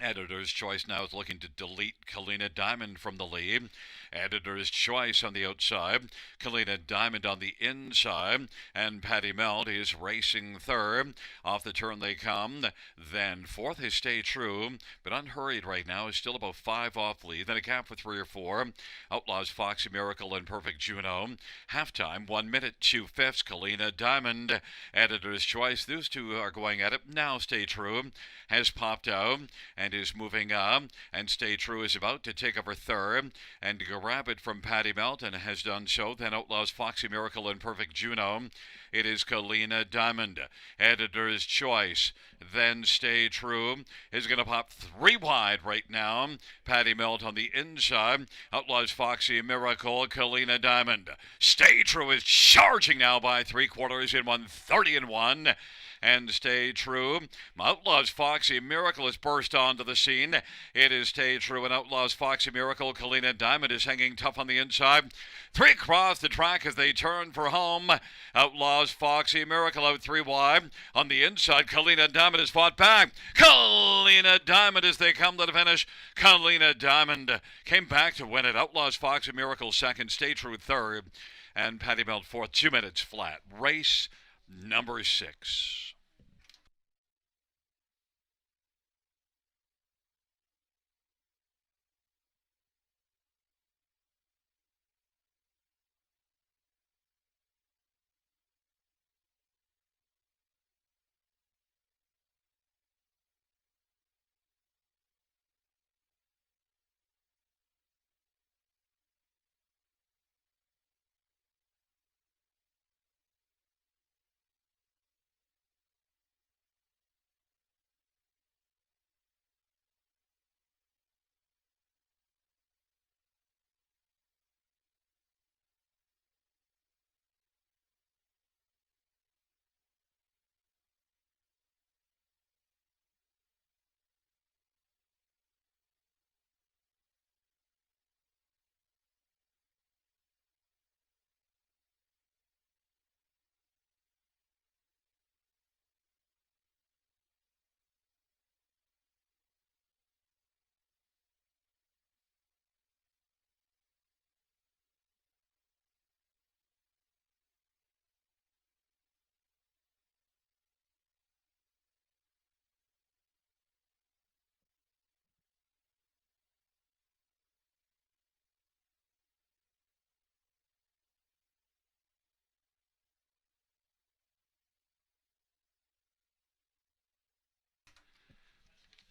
[SPEAKER 1] Editor's Choice now is looking to delete Kalina Diamond from the lead. Editor's Choice on the outside. Kalina Diamond on the inside. And Patty Melt is racing third. Off the turn they come. Then fourth is Stay True, but unhurried right now. Is still about 5 off lead. Then a gap for 3 or 4. Outlaws, Foxy Miracle, and Perfect Juno. Halftime, 1 minute, 2/5. Kalina Diamond. Editor's Choice. Those two are going at it. Now Stay True has popped out and is moving up, and Stay True is about to take over third and grab it from Patty Melt, and has done so. Then Outlaws, Foxy Miracle, and Perfect Juno. It is Kalina Diamond. Editor's Choice. Then Stay True is going to pop 3 wide right now. Patty Melt on the inside. Outlaws, Foxy Miracle, Kalina Diamond. Stay True is charging now by 3/4 in 1:30-1. And Stay True. Outlaws, Foxy Miracle has burst onto the scene. It is Stay True and Outlaws, Foxy Miracle. Kalina Diamond is hanging tough on the inside. 3 across the track as they turn for home. Outlaws, Foxy Miracle out 3 wide. On the inside, Kalina Diamond has fought back. Kalina Diamond as they come to the finish. Kalina Diamond came back to win it. Outlaws, Foxy Miracle second. Stay True third. And Patty Melt fourth. 2 minutes flat. Race number 6.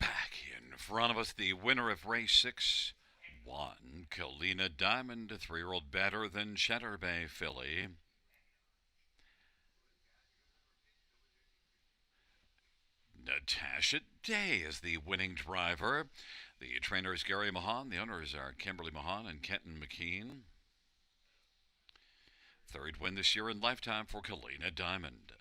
[SPEAKER 1] Back in front of us, the winner of race 6, 1, Kalina Diamond, a 3-year-old better than Cheddar Bay filly. Natasha Day is the winning driver. The trainer is Gary Mahan. The owners are Kimberly Mahan and Kenton McKean. Third win this year in lifetime for Kalina Diamond.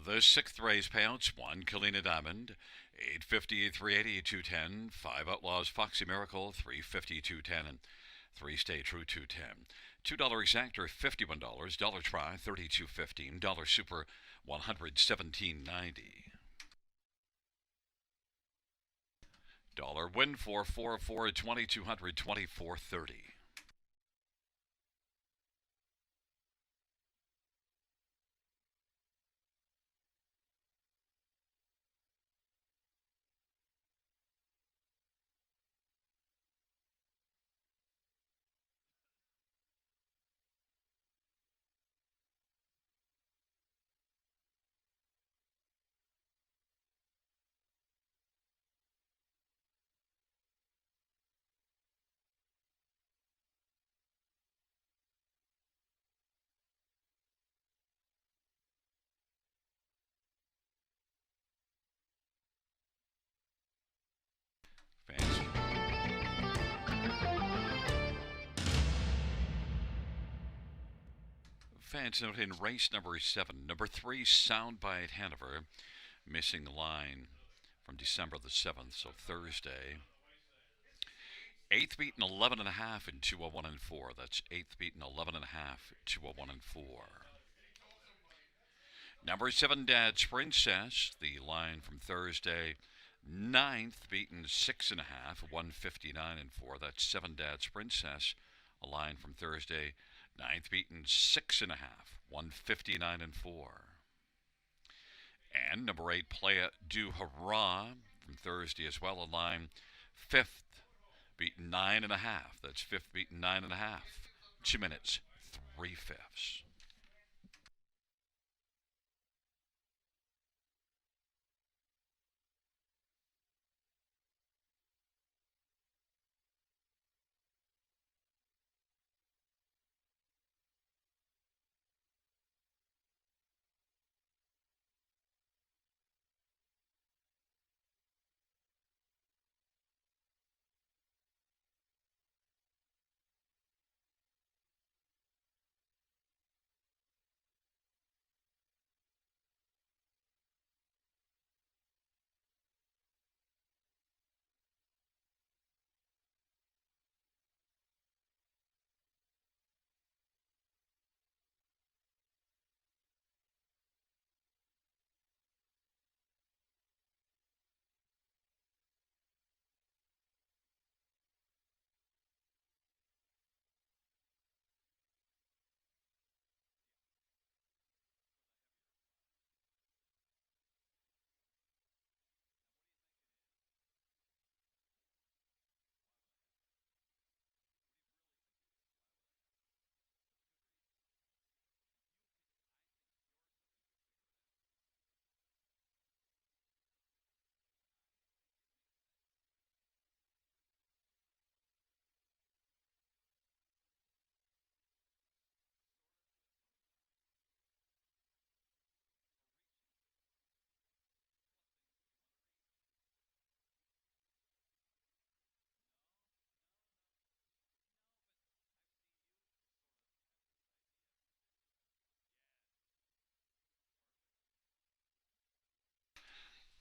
[SPEAKER 1] The 6th race payouts, 1, Kalina Diamond, 850, 380, 210. 5 Outlaws, Foxy Miracle, 350, 210, and 3 Stay True, 210. $2 exactor, $51. Dollar Try, $32.15. Dollar Super, $117.90. Dollar Win for 404, 2200, 2430. Fans, fans note in race number 7, number 3 Soundbite Hanover, missing the line from December the 7th, so Thursday. Eighth beaten 11 and a half in 201 and 4. That's eighth beaten 11 and a half, 201 and 4. Number 7 Dad's Princess, the line from Thursday. Ninth beaten 6 and a half, 159 and 4. That's 7 Dad's Princess, a line from Thursday. Ninth beaten 6 and a half, 159 and 4. And number 8 Play It Do Hurrah from Thursday as well, a line. Fifth beaten 9 and a half. That's fifth beaten 9 and a half. 2 minutes, 3/5.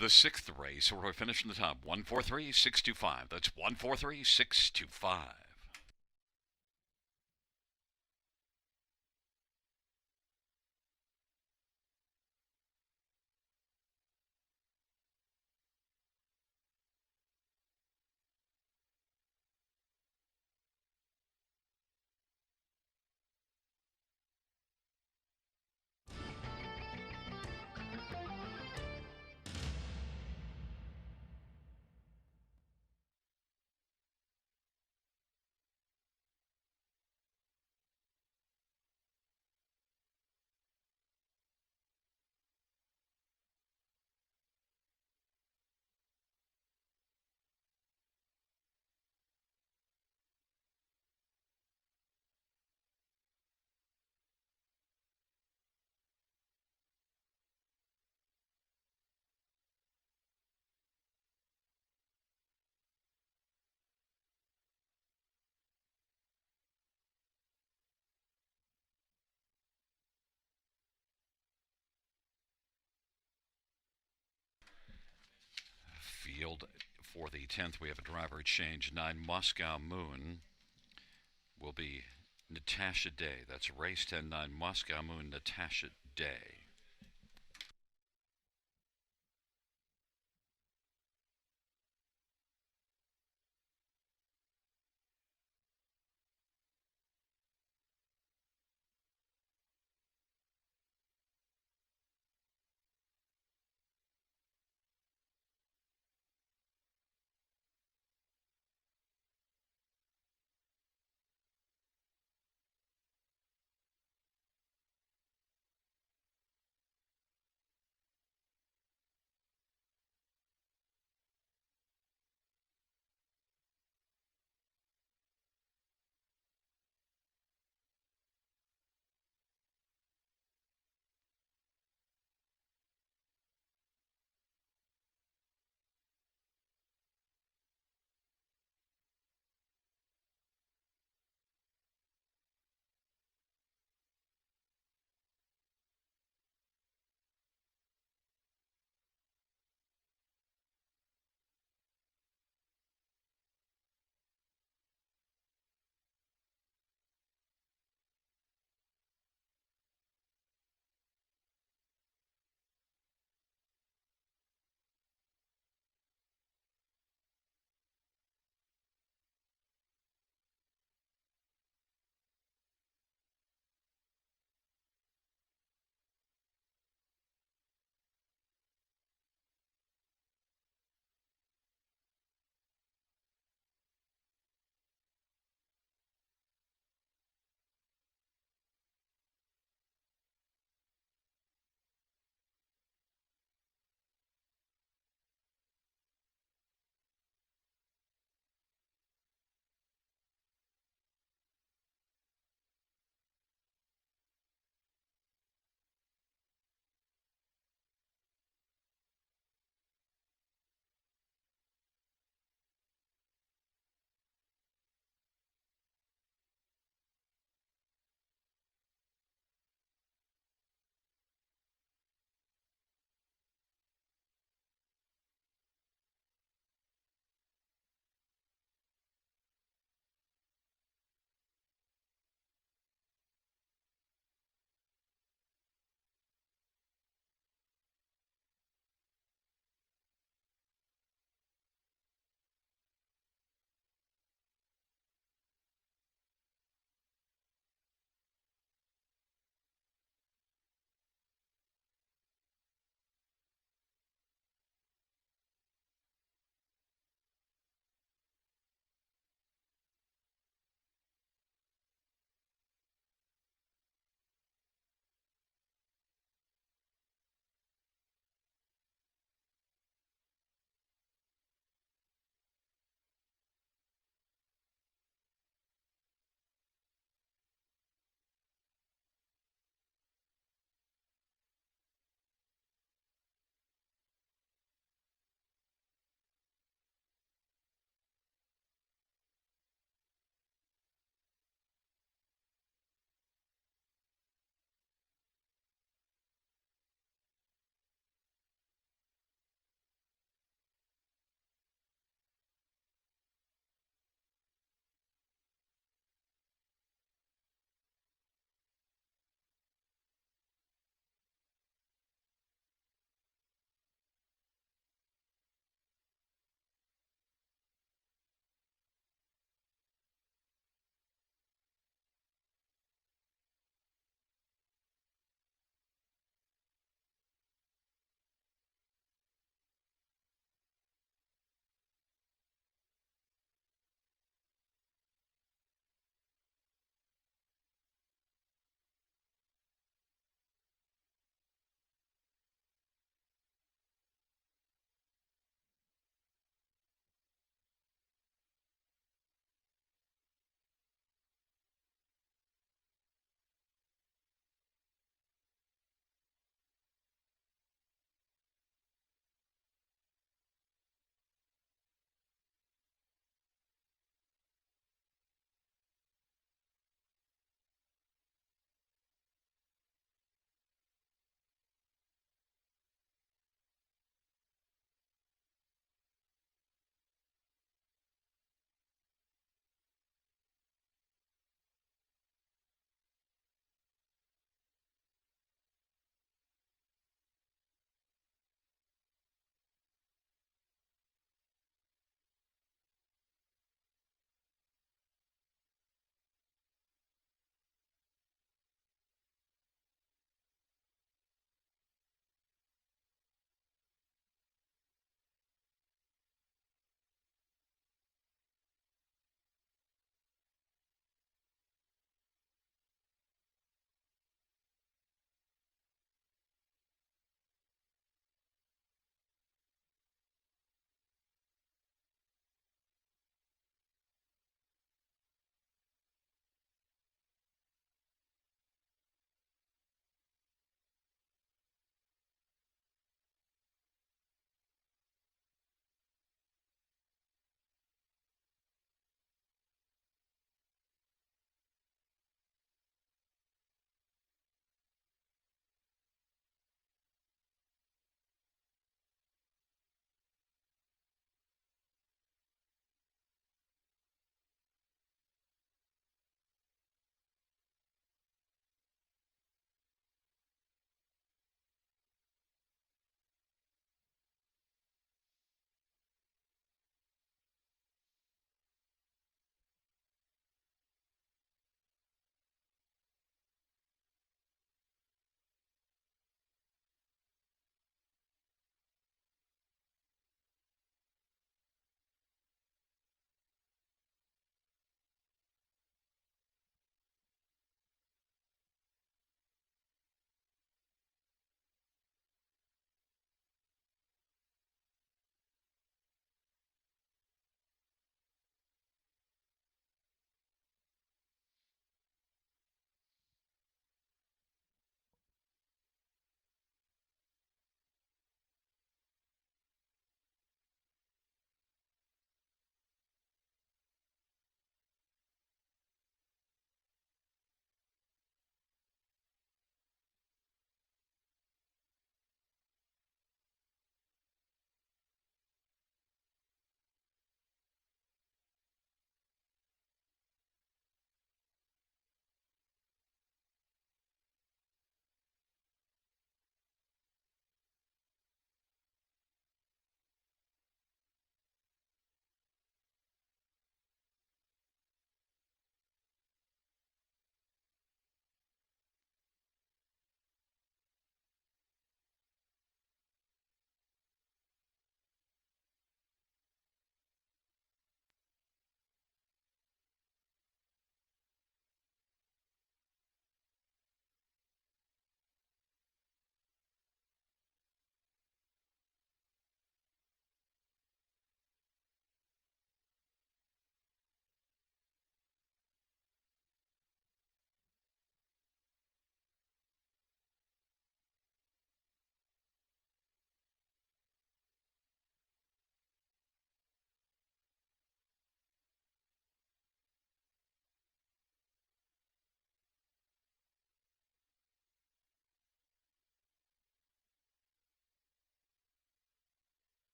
[SPEAKER 1] The sixth race, where we finish in the top, 143,625. That's 143,625. For the 10th, we have a driver change. 9 Moscow Moon will be Natasha Day. That's race 10, 9 Moscow Moon, Natasha Day.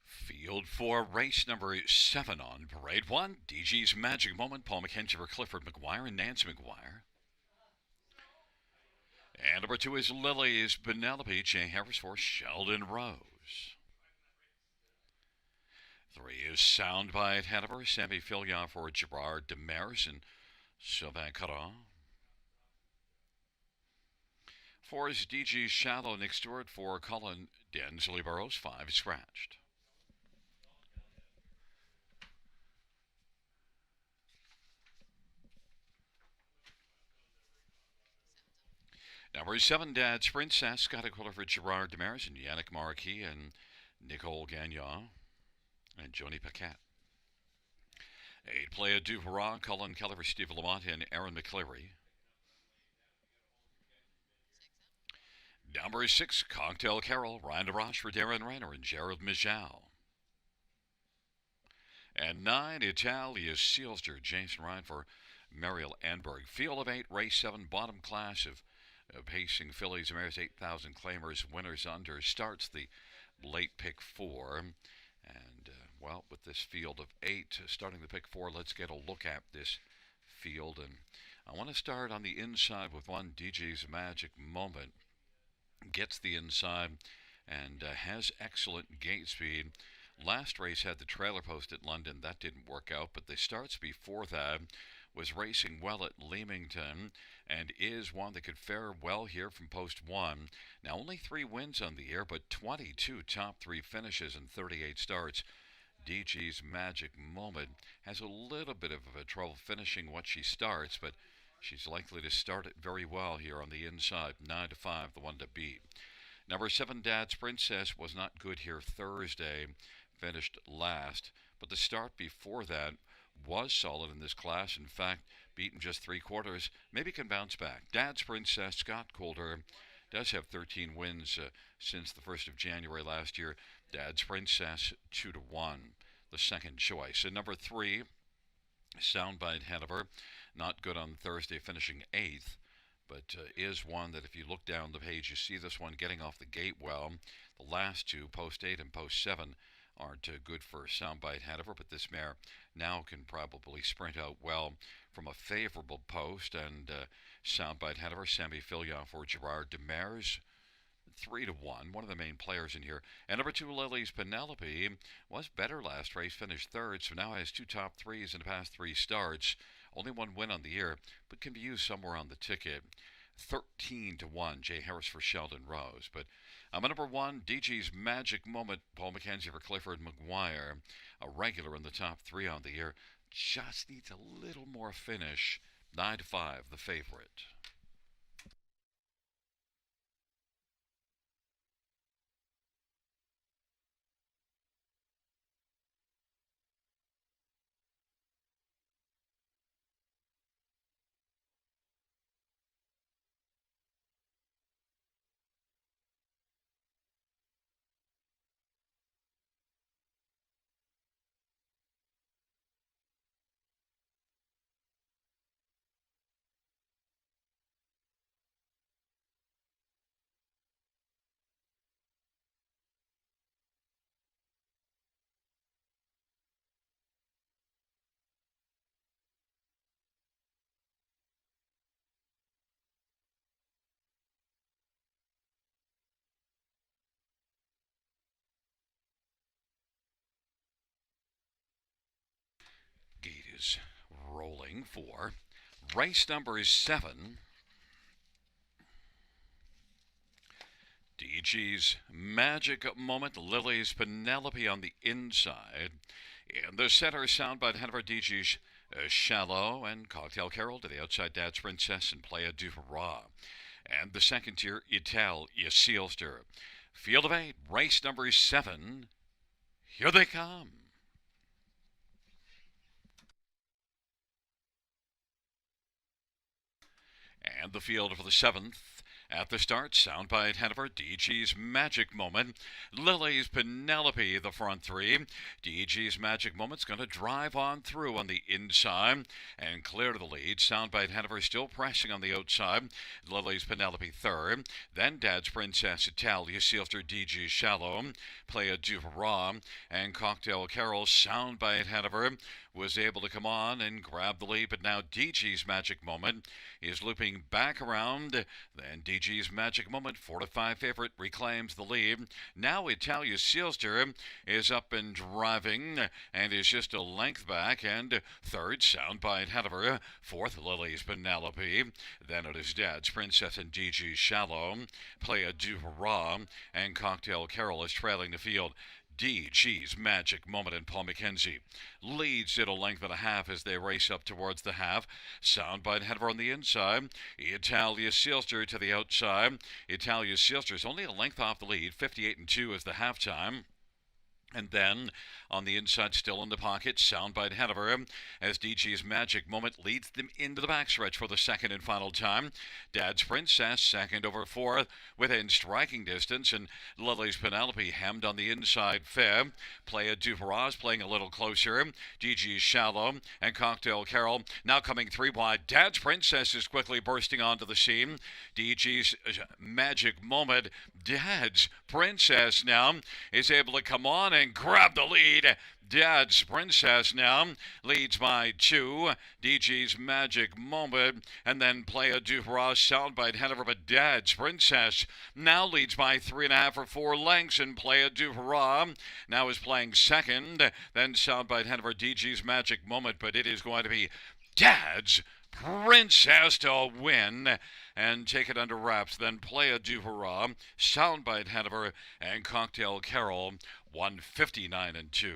[SPEAKER 1] Field for race number 7 on parade 1. DG's Magic Moment, Paul McKenzie for Clifford McGuire and Nancy McGuire. And number 2 is Lily's Penelope, Jay Harris for Sheldon Rose. 3 is Soundbite Hanover, Sammy Fillion for Gerard Demers and Sylvain Caron. 4 is DG Shallow, Nick Stewart for Colin Densley Burrows, 5 scratched. Number 7, Dad's Princess, Scott Quiller for Gerard Demers and Yannick Marquis and Nicole Gagnon and Joni Paquette. 8, Playa du Hurrah, Colin Keller for Steve Lamont and Aaron McCleary. Number 6, Cocktail Carol, Ryan DeRoche for Darren Reiner and Gerald Mijal. And 9, Italia Sealster, Jason Ryan for Mariel Anberg. Field of 8, race 7, bottom class of pacing fillies, America's 8,000 claimers, winners under, starts the late pick 4. And, well, with this field of 8, starting the pick 4, let's get a look at this field. And I want to start on the inside with 1, DG's Magic Moment. Gets the inside and has excellent gate speed. Last race had the trailer post at London. That didn't work out, but the starts before that was racing well at Leamington and is one that could fare well here from post 1. Now only 3 wins on the year, but 22 top 3 finishes and 38 starts. DG's Magic Moment has a little bit of a trouble finishing what she starts, but she's likely to start it very well here on the inside. 9-5, the one to beat. Number 7, Dad's Princess, was not good here Thursday. Finished last. But the start before that was solid in this class. In fact, beaten just 3/4. Maybe can bounce back. Dad's Princess, Scott Calder, does have 13 wins since the 1st of January last year. Dad's Princess, 2-1, the second choice. And number 3, Soundbite Hanover, not good on Thursday, finishing 8th, but is one that if you look down the page, you see this one getting off the gate well. The last 2, post 8 and post 7, aren't good for Soundbite Hanover, but this mare now can probably sprint out well from a favorable post. And Soundbite Hanover, Sammy Fillion for Gerard Demers, 3-1, one of the main players in here. And number 2, Lily's Penelope, was better last race, finished 3rd, so now has 2 top 3s in the past 3 starts. Only 1 win on the year, but can be used somewhere on the ticket. 13-1, Jay Harris for Sheldon Rose. But I'm a number 1, DG's Magic Moment, Paul McKenzie for Clifford McGuire, a regular in the top 3 on the year. Just needs a little more finish. 9-5, the favorite. Gate is rolling for race number 7. DG's Magic Moment, Lily's Penelope on the inside. In the center, Soundbite Hanover, DG's Shallow and Cocktail Carol to the outside, Dad's Princess and Playa du Hurrah. And the second tier, Italia Sealster. Field of 8, race number 7. Here they come. And the field for the 7th At the start, Soundbite Hanover, DG's Magic Moment, Lily's Penelope, the front three. DG's Magic Moment's going to drive on through on the inside and clear to the lead. Soundbite Hanover still pressing on the outside. Lily's Penelope third. Then Dad's Princess Italia, Sealster, DG's Shallow, Playa du Raw, and Cocktail Carol. Soundbite Hanover was able to come on and grab the lead, but now DG's Magic Moment is looping back around. Then DG's Magic Moment, 4-5 favorite, reclaims the lead. Now Italia Sealster is up and driving and is just a length back. And third, Soundbite Hanover. Fourth, Lily's Penelope. Then it is Dad's Princess and DG's Shallow. Playa du Raw and Cocktail Carol is trailing the field. DG's Magic Moment and Paul McKenzie leads it a length and a half as they race up towards the half. Soundbite Hanover on the inside. Italia Sealster to the outside. Italia Sealster is only a length off the lead. 58-2 is the halftime. And then on the inside, still in the pocket, Soundbite Hanover as DG's Magic Moment leads them into the backstretch for the second and final time. Dad's Princess second over fourth within striking distance, and Lily's Penelope hemmed on the inside fifth. Playa du Barrage playing a little closer. DG's Shallow and Cocktail Carol now coming three wide. Dad's Princess is quickly bursting onto the scene. DG's Magic Moment. Dad's Princess now is able to come on and grab the lead. Dad's Princess now leads by two. DG's Magic Moment and then Playa du Barrage, Soundbite Hanover, but Dad's Princess now leads by 3.5 or 4 lengths, and Playa du Barrage now is playing second. Then Soundbite Hanover, DG's Magic Moment, but it is going to be Dad's Princess to win and take it under wraps. Then Playa du Barrage, Soundbite Hanover, and Cocktail Carol, 159-2.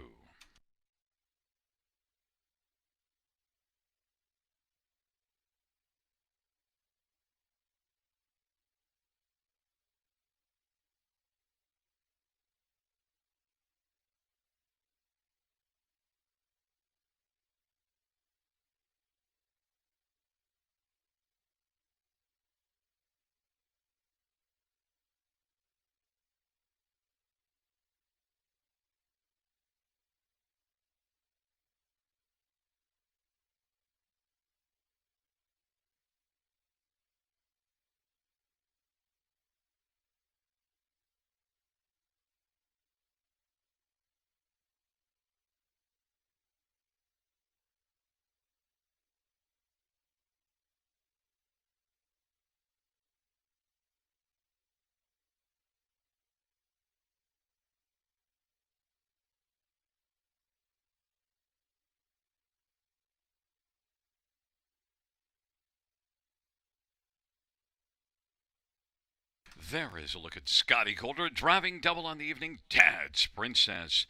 [SPEAKER 1] There is a look at Scotty Calder driving double on the evening. Dad's Princess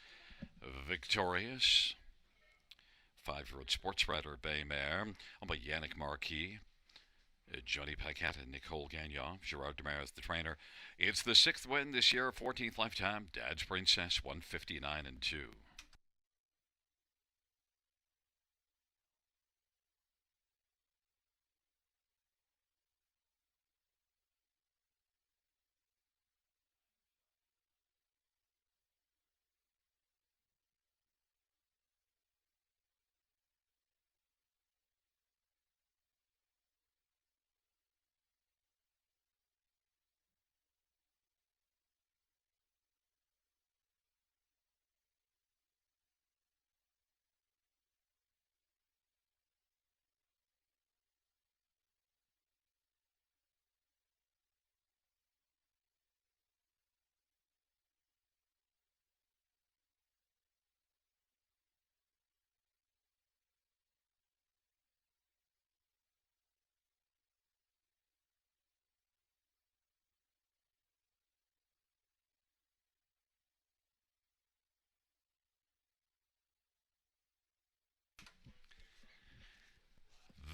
[SPEAKER 1] victorious. 5-year-old sports writer Bay Mare, owned by Yannick Marquis, Johnny Paquette and Nicole Gagnon. Gerard Demers, the trainer. It's the 6th win this year, 14th lifetime. Dad's Princess, 159-2.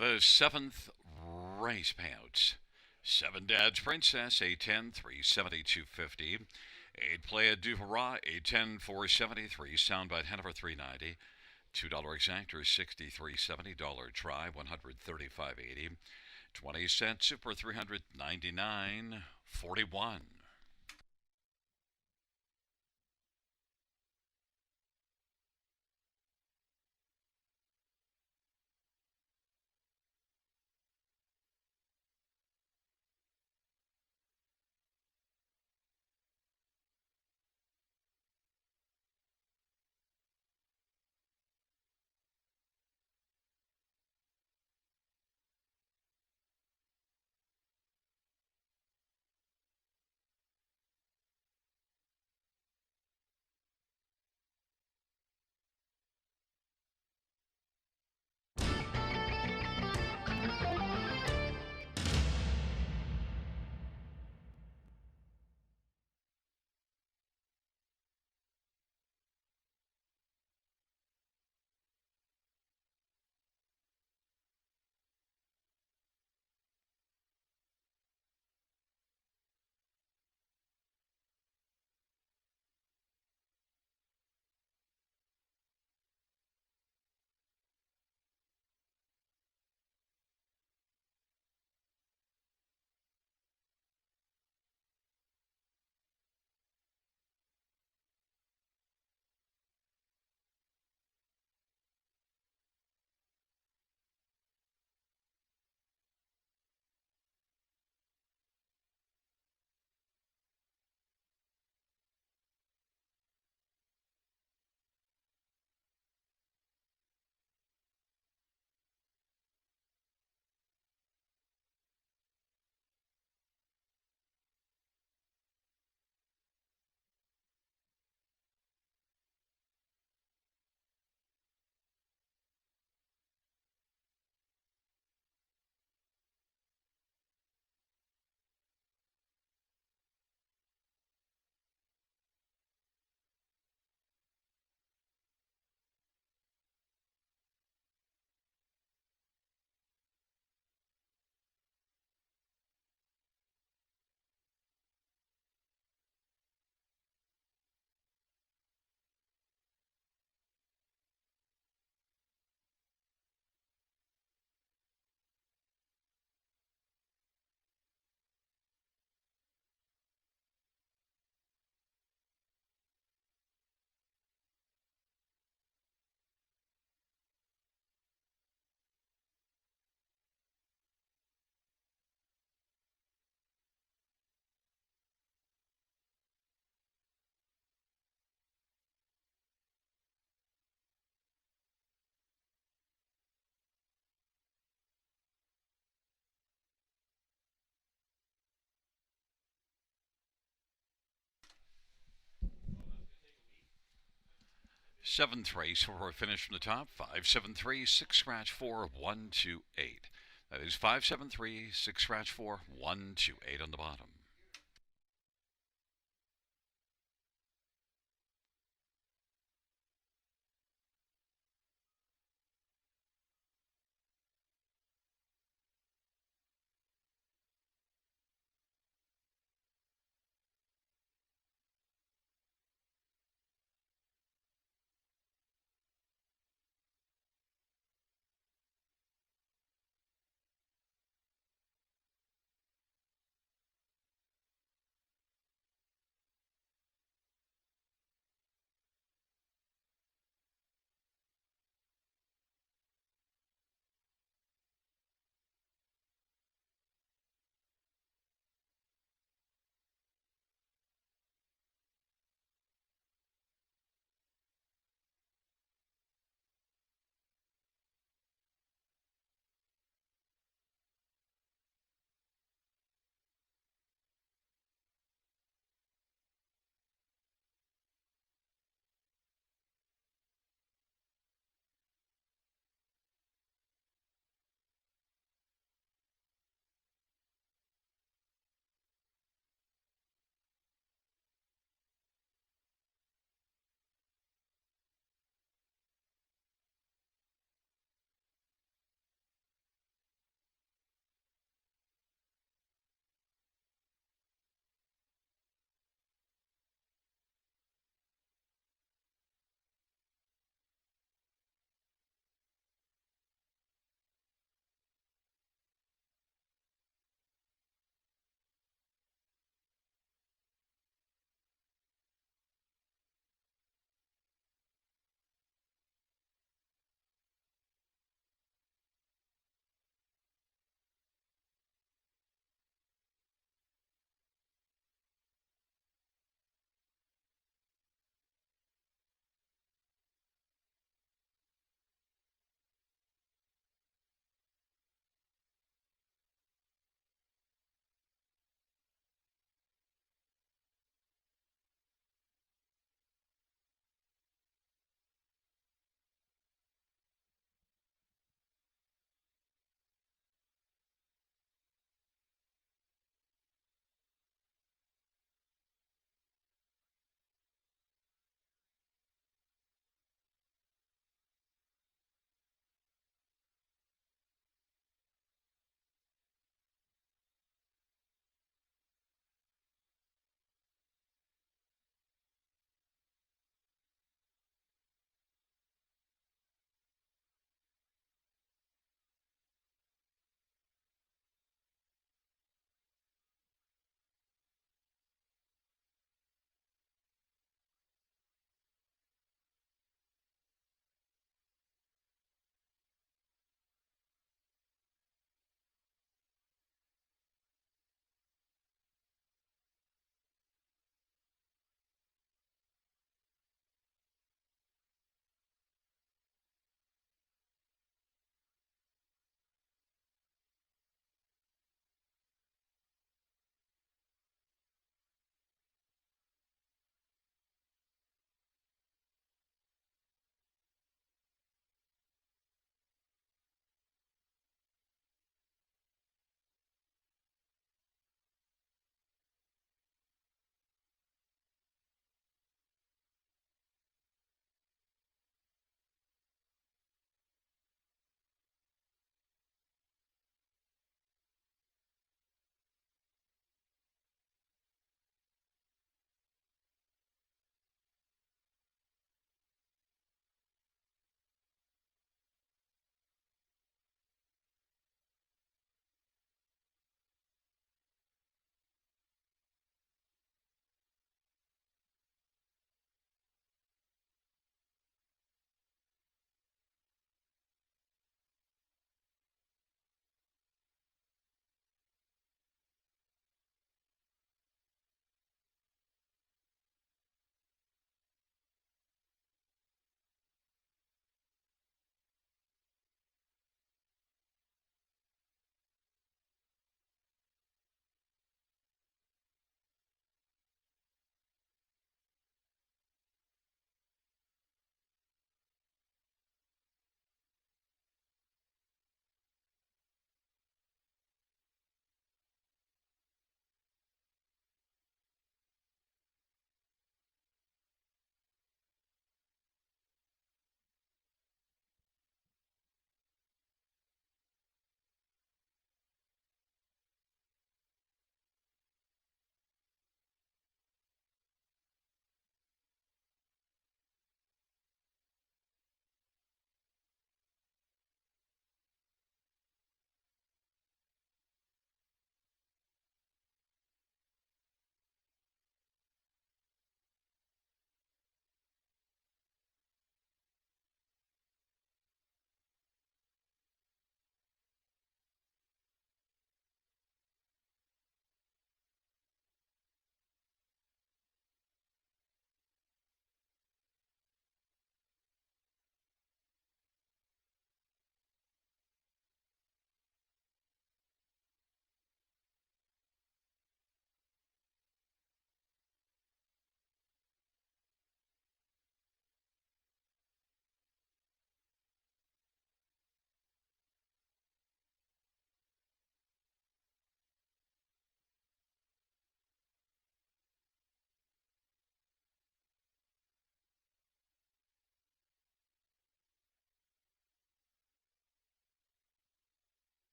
[SPEAKER 1] The 7th race payouts. 7 Dad's Princess, A10, 370, 250. 8 Playa du Barrage, A10, 470, 3 Soundbite Hanover, 390. $2 exactor, $63.70. Try, $135.80. 20-cent Super 399.41. Seventh race for a finish from the top. 573 6 scratch 4 128. That is 573 6 scratch 4 128 on the bottom.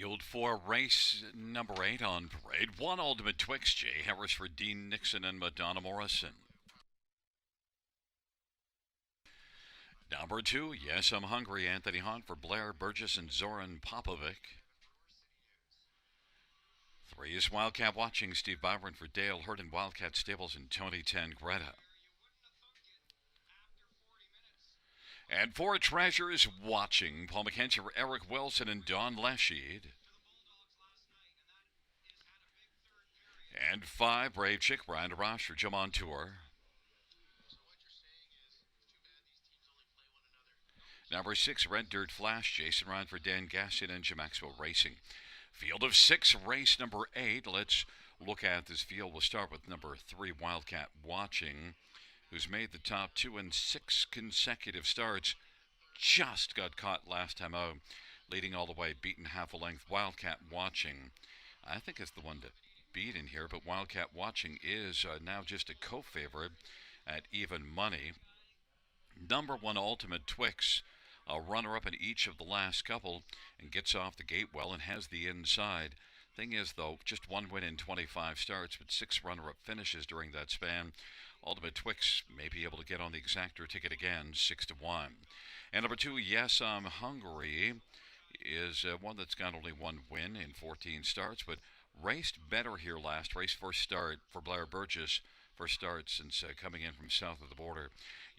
[SPEAKER 1] Field for race number 8 on parade. 1 Ultimate Twix, Jay Harris for Dean Nixon and Madonna Morrison. Number 2, Yes I'm Hungry, Anthony Hahn for Blair Burgess and Zoran Popovic. 3 is Wildcat Watching, Steve Byron for Dale Hurd and Wildcat Stables and Tony Tangretta. And 4 Treasures Watching, Paul McKenzie for Eric Wilson and Don Leshied. And 5 Brave Chick, Brian DeRoche for Jim on Tour. Number 6, Red Dirt Flash, Jason Ryan for Dan Gaston and Jim Maxwell Racing. Field of 6, race number 8. Let's look at this field. We'll start with number 3, Wildcat Watching, who's made the top 2 in 6 consecutive starts. Just got caught last time out, leading all the way, beaten half a length. Wildcat Watching, I think it's the one to beat in here, but Wildcat Watching is now just a co-favorite at even money. Number 1, Ultimate Twix, a runner-up in each of the last couple, and gets off the gate well and has the inside. Thing is, though, just 1 win in 25 starts, but 6 runner-up finishes during that span. Ultimate Twix may be able to get on the exactor ticket again, 6-1. And number 2, Yes I'm Hungry, is one that's got only 1 win in 14 starts, but raced better here last race. First start for Blair Burgess, first start since coming in from south of the border.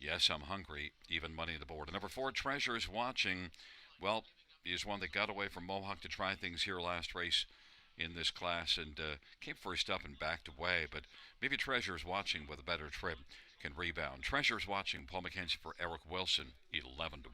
[SPEAKER 1] Yes I'm Hungry, even money on the board. And number 4, Treasures Watching, well, he is one that got away from Mohawk to try things here last race in this class and came first up and backed away, but maybe Treasures Watching with a better trip can rebound. Treasures Watching, Paul McKenzie for Eric Wilson, 11-1.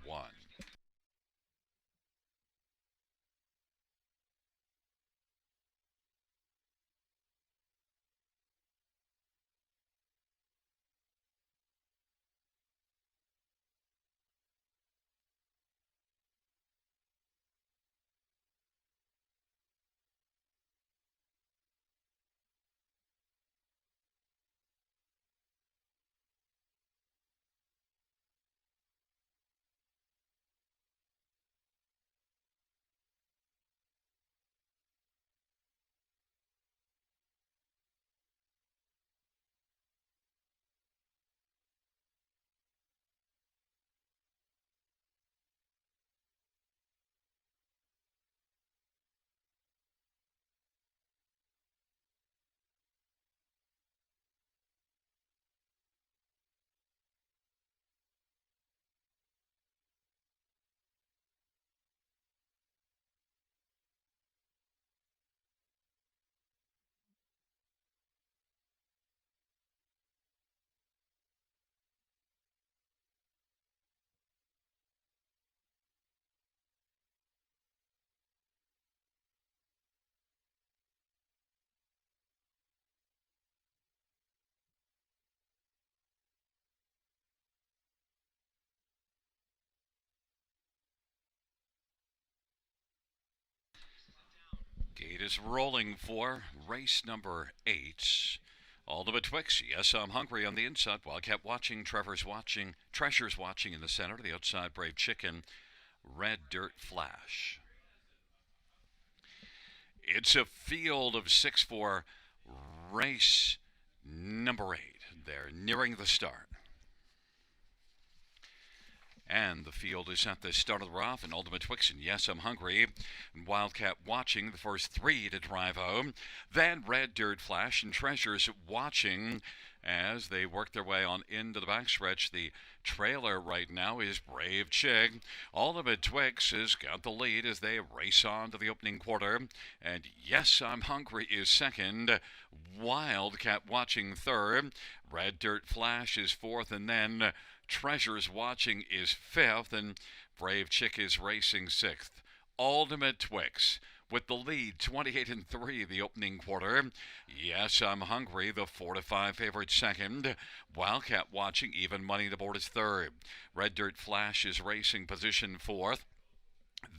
[SPEAKER 1] Gate is rolling for race number 8. Ultimate Twix, Yes I'm Hungry on the inside. Wildcat Watching, Treasures Watching in the center. The outside, Brave Chicken, Red Dirt Flash. It's a field of 6 for race number 8. They're nearing the start. And the field is at the start of the rough, and Ultimate Twix and Yes I'm Hungry, and Wildcat Watching, the first 3 to drive home. Then Red Dirt Flash and Treasures Watching as they work their way on into the backstretch. The trailer right now is Brave Chick. Ultimate Twix has got the lead as they race on to the opening quarter. And Yes I'm Hungry is second. Wildcat Watching third. Red Dirt Flash is fourth, and then Treasures Watching is 5th, and Brave Chick is racing 6th. Ultimate Twix with the lead, 28-3 the opening quarter. Yes I'm Hungry, the 4-5 favorite, second. Wildcat Watching, even money the board, is third. Red Dirt Flash is racing position 4th.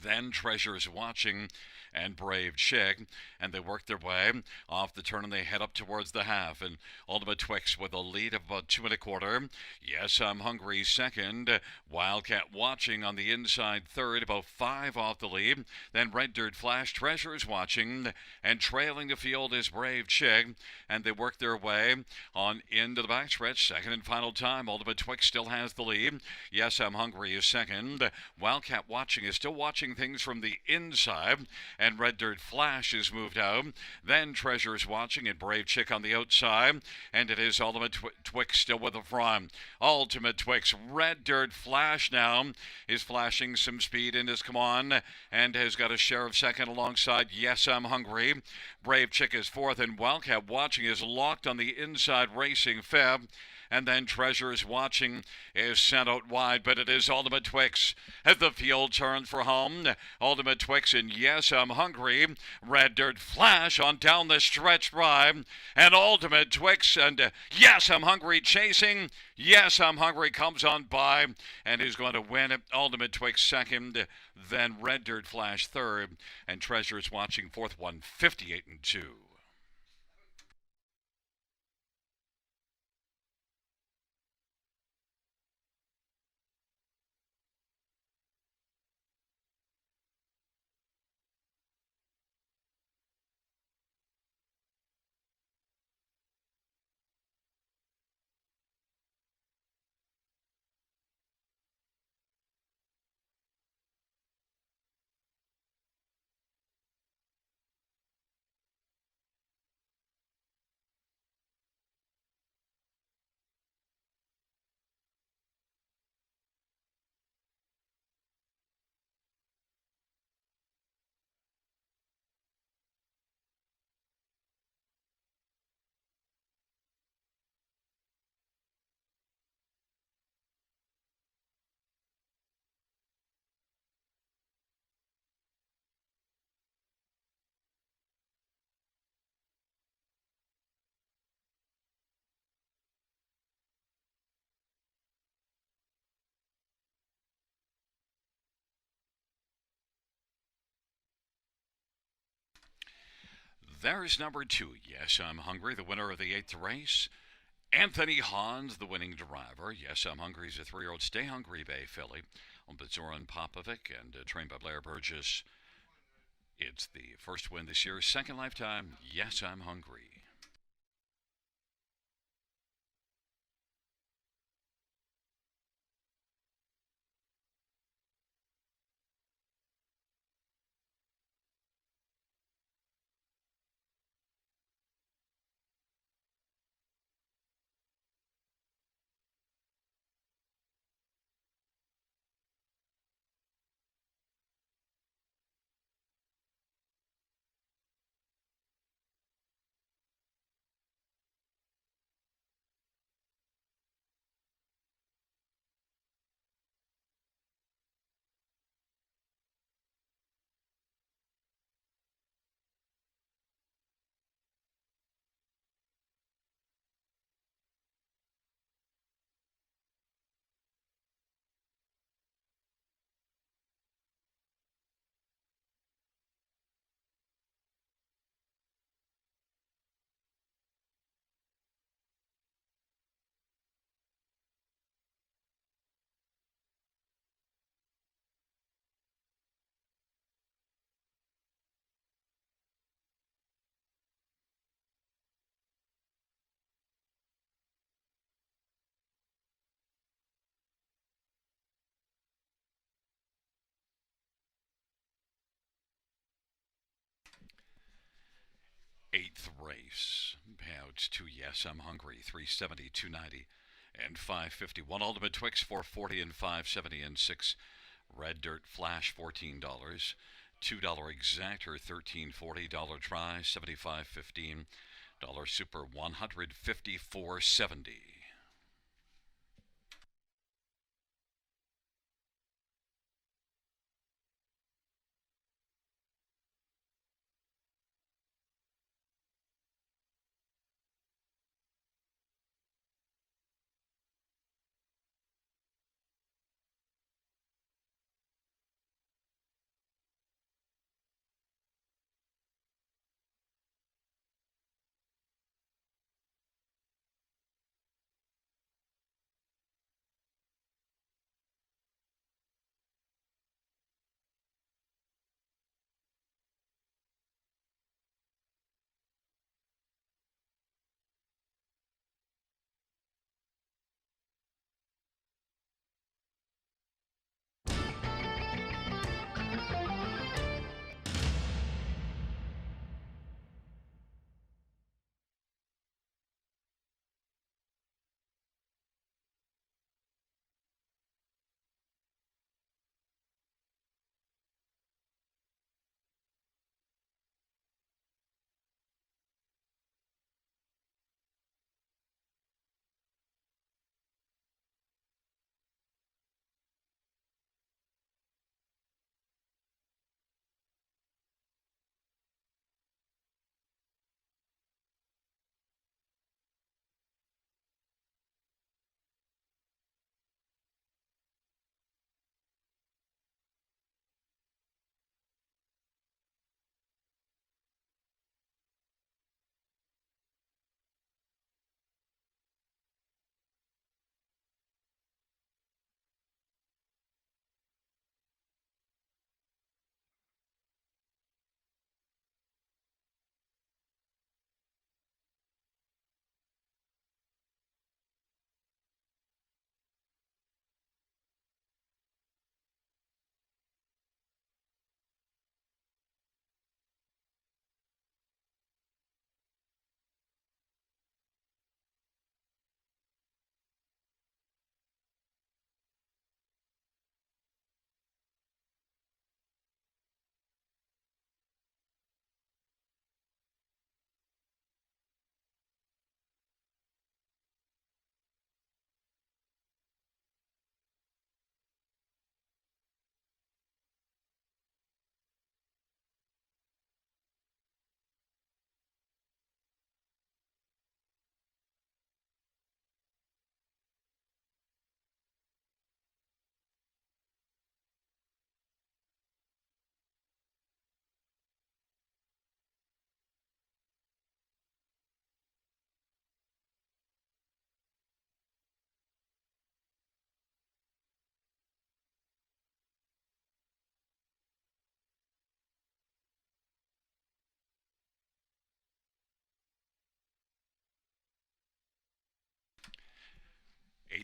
[SPEAKER 1] Then Treasures Watching and Brave Chick, and they work their way off the turn and they head up towards the half. And Ultimate Twix with a lead of about 2 1/4. Yes, I'm Hungry second. Wildcat Watching on the inside third, about 5 off the lead. Then Red Dirt Flash, Treasures Watching, and trailing the field is Brave Chick, and they work their way on into the backstretch. Second and final time. Ultimate Twix still has the lead. Yes, I'm Hungry is second. Wildcat Watching is still watching things from the inside, and Red Dirt Flash is moved out. Then Treasures Watching and Brave Chick on the outside, and it is Ultimate Twix still with the front. Ultimate Twix, Red Dirt Flash now is flashing some speed in his come on, and has got a share of second alongside Yes, I'm Hungry. Brave Chick is fourth, and Wildcat Watching is locked on the inside, racing fifth. And then Treasures Watching is sent out wide, but it is Ultimate Twix as the field turns for home. Ultimate Twix and Yes, I'm Hungry. Red Dirt Flash on down the stretch drive, and Ultimate Twix and Yes, I'm Hungry chasing. Yes, I'm Hungry comes on by and is going to win it. Ultimate Twix second, then Red Dirt Flash third, and Treasures Watching fourth, 158-2. There's number 2. Yes, I'm Hungry, the winner of the 8th race. Anthony Hans, the winning driver. Yes, I'm Hungry is a 3-year-old Stay Hungry Bay filly. On Zoran Popovic and trained by Blair Burgess. It's the first win this year, second lifetime. Yes, I'm Hungry. Eighth race. Pouch 2. Yes, I'm Hungry. 370, 290, and 551. Ultimate Twix 440 and 570 and 6. Red Dirt Flash $14. $2 Exactor $13.40. Dollar Try 75.15. Dollar Super 154.70.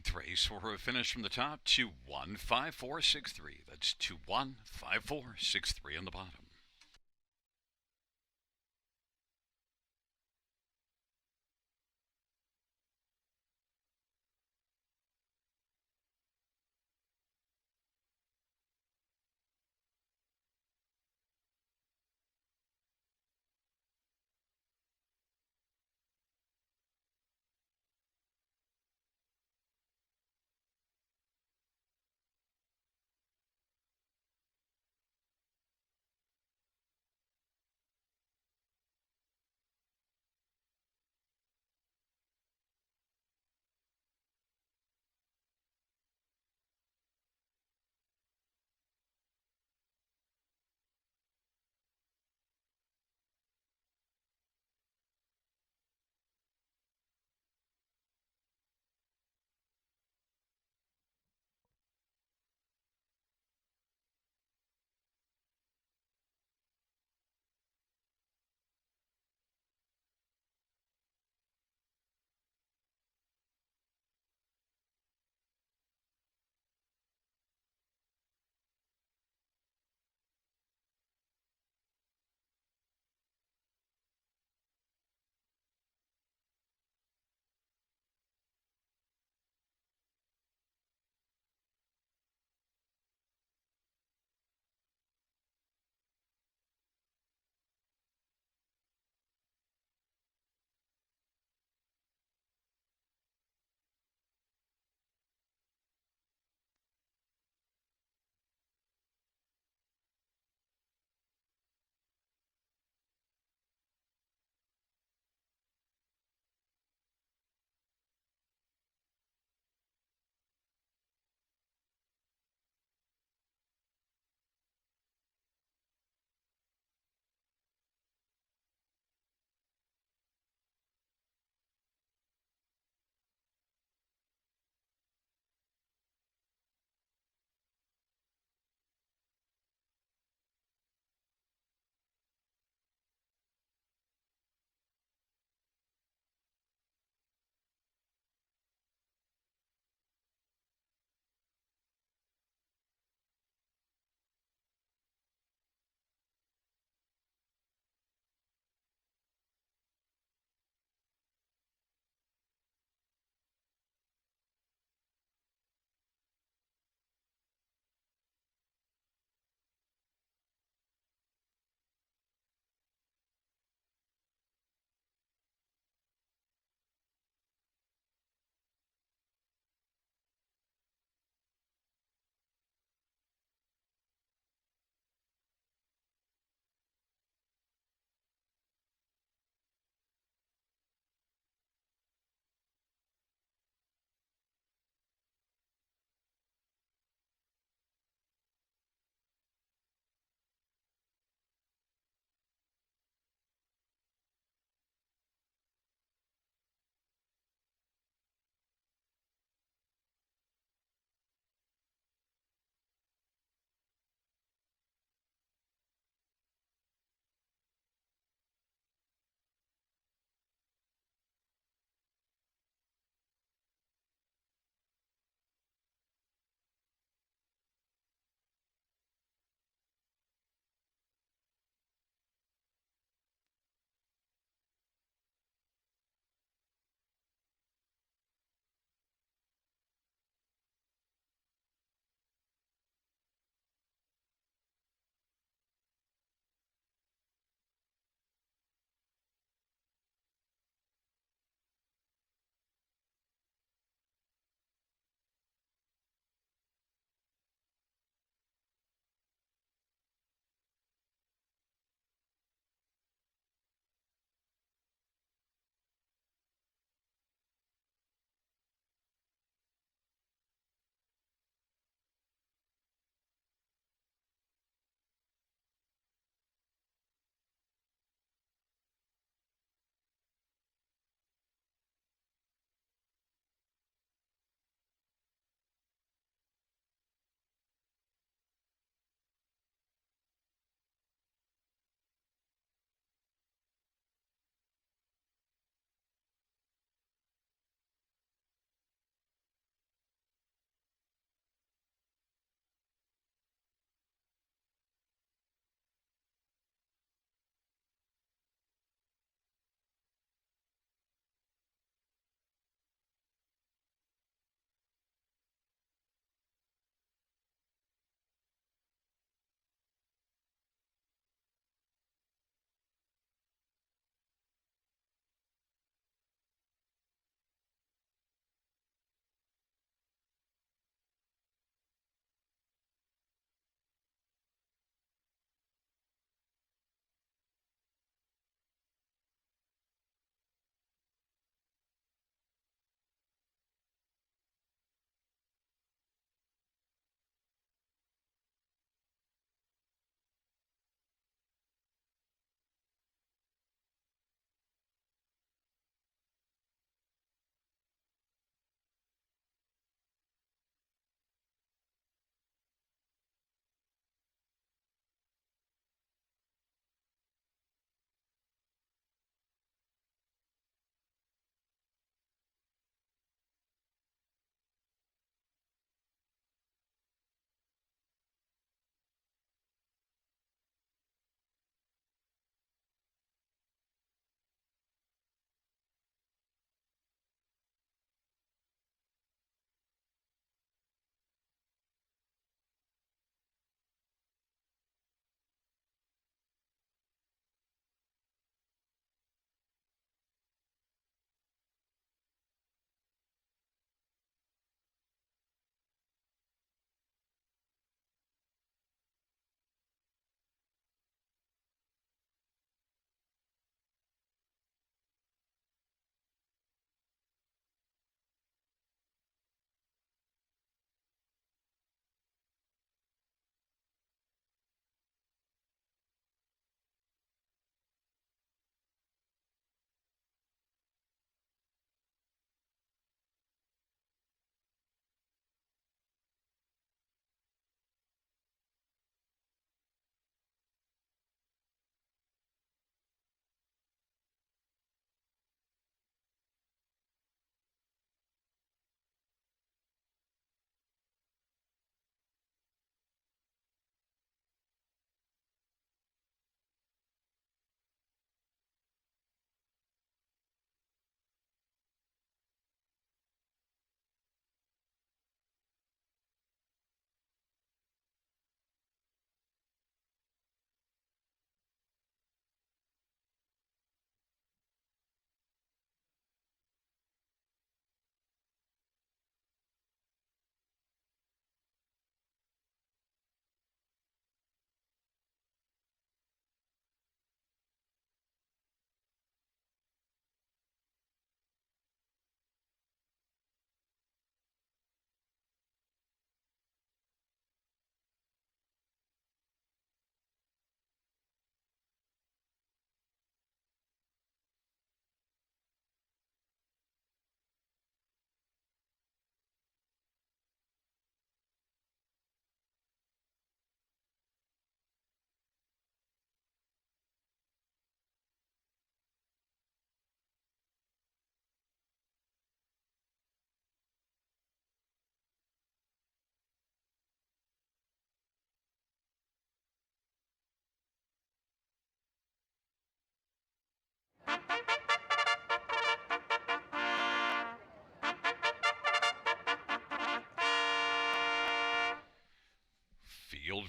[SPEAKER 1] 23. So we're finished from the top. 215463. That's 215463 on the bottom.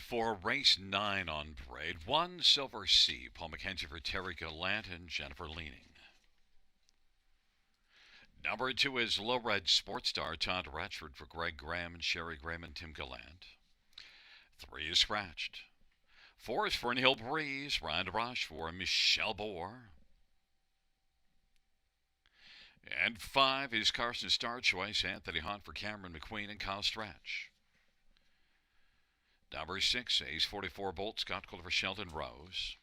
[SPEAKER 1] For race 9 on parade, 1 Silver C, Paul McKenzie for Terry Gallant and Jennifer Leaning. Number 2 is Low Red Sports Star, Todd Ratchford for Greg Graham and Sherry Graham and Tim Gallant. 3 is scratched. 4 is Fernhill Breeze, Ryan DeRoche for Michelle Bohr. And 5 is Carson Star Choice, Anthony Hunt for Cameron McQueen and Kyle Stretch. Number 6, Ace 44 Bolt, Scott Cole for Sheldon Rose.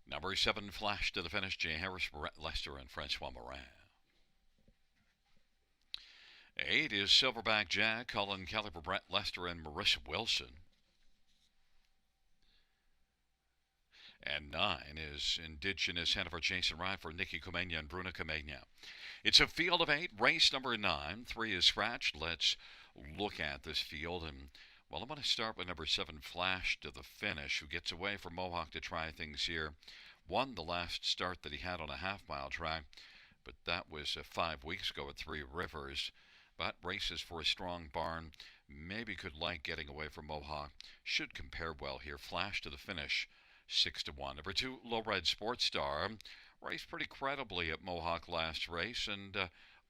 [SPEAKER 1] Number 7, Flash to the Finish, Jay Harris, Brett Lester, and Francois Morin. 8 is Silverback Jack, Colin Kelly for Brett Lester and Marissa Wilson. And 9 is Indigenous Hanover Jason Ryan for Nikki Comenia and Bruna Comenia. It's a field of 8, race number 9. 3 is scratched. Let's look at this field. And, well, I'm going to start with number 7, Flash to the Finish, who gets away from Mohawk to try things here. Won the last start that he had on a half-mile track, but that was 5 weeks ago at Three Rivers. But races for a strong barn. Maybe could like getting away from Mohawk. Should compare well here. Flash to the Finish, 6-1. Number 2, Low Red Sports Star, raced pretty credibly at Mohawk last race, and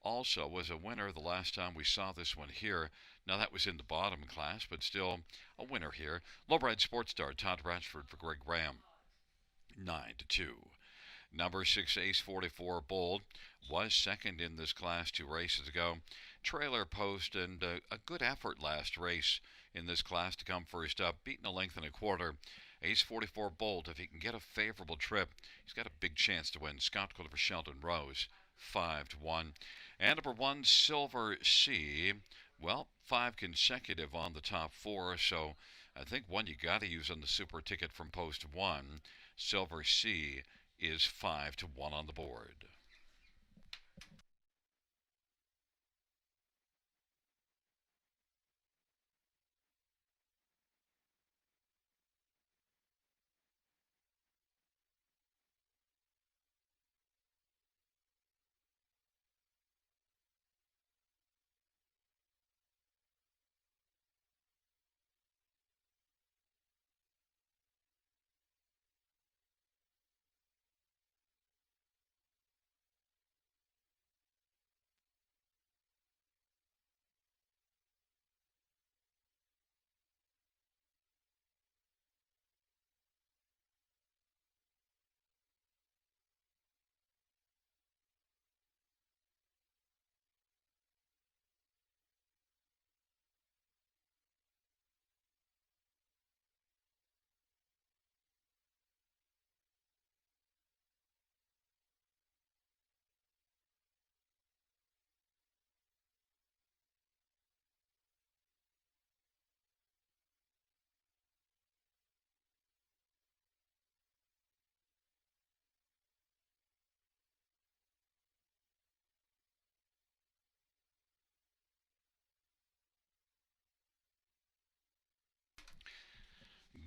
[SPEAKER 1] also was a winner the last time we saw this one here. Now that was in the bottom class, but still a winner here. Low Red Sports Star, Todd Ratchford for Greg Graham, 9-2. Number 6, Ace 44 Bold, was second in this class 2 races ago. Trailer Post and a good effort last race in this class to come first up, beaten a length and a quarter. Ace 44 Bolt, if he can get a favorable trip, he's got a big chance to win. Scott Cole for Sheldon Rose, 5-1. And number 1, Silver C, well, 5 consecutive on the top 4, so I think one you got to use on the super ticket from Post 1. Silver C is 5-1 on the board.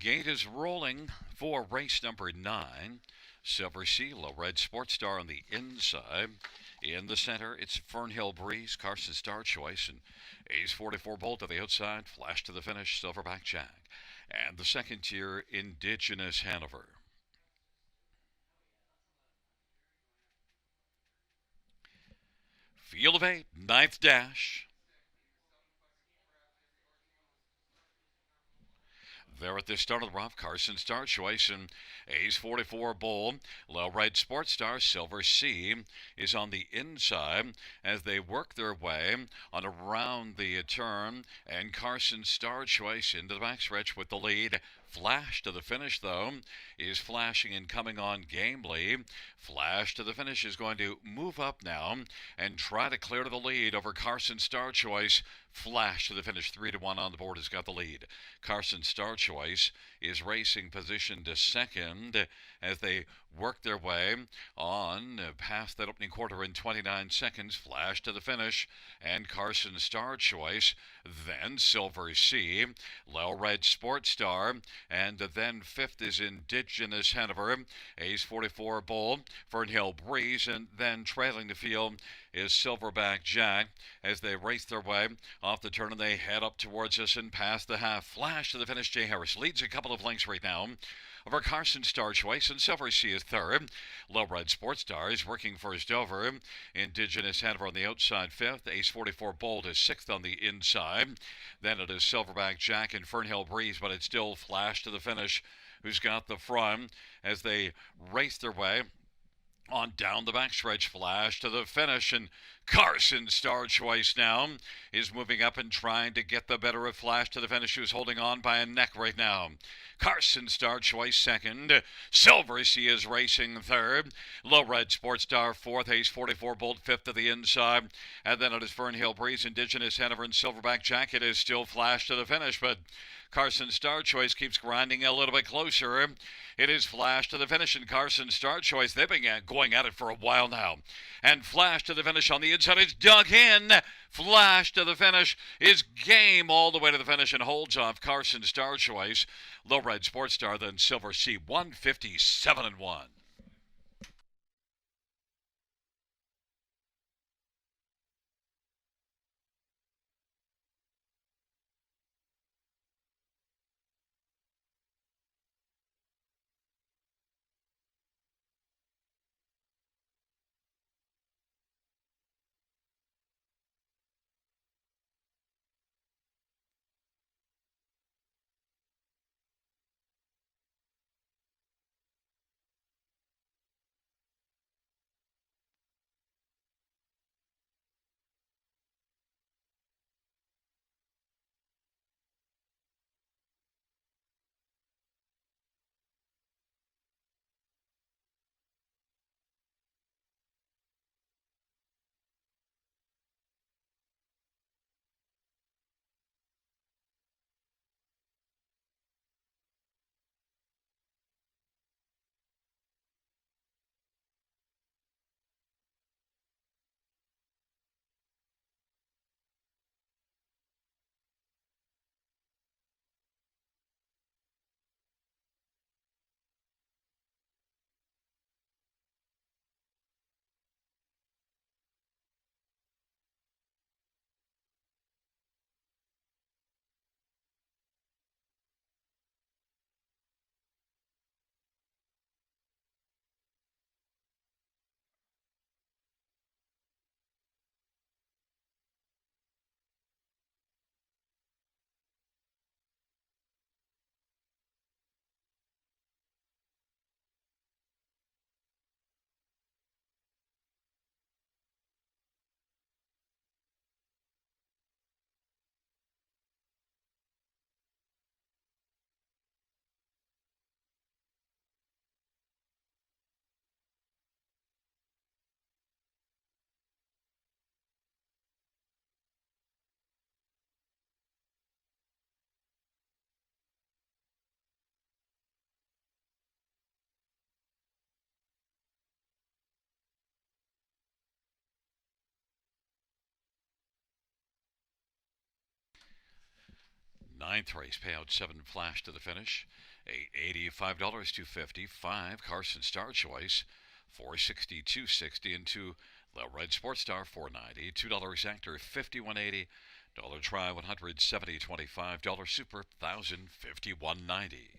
[SPEAKER 1] Gate is rolling for race number 9. Silver C, Low Red Sports Star on the inside. In the center, it's Fernhill Breeze, Carson Star Choice, and Ace 44 Bolt to the outside. Flash to the Finish, Silverback Jack. And the second tier, Indigenous Hanover. Field of 8, 9th dash. There at the start of the rough, Carson Star Choice and Ace 44 Bull. Low Red Sports Star, Silver C is on the inside as they work their way on around the turn. And Carson Star Choice into the backstretch with the lead. Flash to the Finish, though, is flashing and coming on gamely. Flash to the Finish is going to move up now and try to clear to the lead over Carson Star Choice. Flash to the Finish, 3-1 on the board, has got the lead. Carson Star Choice is racing position to second as they work their way on past that opening quarter in 29 seconds, flash to the finish, and Carson Star Choice, then Silver Sea, Lil Red Sports Star, and then fifth is Indigenous Hanover, Ace 44 Bull, Fernhill Breeze, and then trailing the field is Silverback Jack as they race their way off the turn and they head up towards us and past the half. Flash to the finish. Jay Harris leads a couple of lengths right now over Carson Star Choice, and Silver Sea is third. Low Red Sports Star is working first over. Indigenous Hanover on the outside fifth. Ace 44 Bold is sixth on the inside. Then it is Silverback Jack and Fernhill Breeze, but it's still Flash to the finish who's got the front as they race their way on down the backstretch. Flash to the finish, and Carson Star Choice now is moving up and trying to get the better of Flash to the finish, who's holding on by a neck right now. Carson Star Choice second. Silver Sea is racing third. Low Red Sports Star fourth. Ace 44 Bolt fifth to the inside. And then it is Fernhill Breeze, Indigenous Hanover, and Silverback Jacket is still Flash to the finish, but Carson Star Choice keeps grinding a little bit closer. It is Flash to the finish, and Carson Star Choice, they've been going at it for a while now. And Flash to the finish on the inside, it's dug in. Flash to the finish is game all the way to the finish and holds off Carson Star Choice. Low Red Sports Star, then Silver Sea, 157-1. Ninth race, payout 7, Flash to the finish. $85 to 55. Carson Star Choice, 460, 260, and 2 Little Red Sports Star, 490. $2 Actor, 51.80. Dollar Try, 170, 25. Dollar Super, 1,051.90.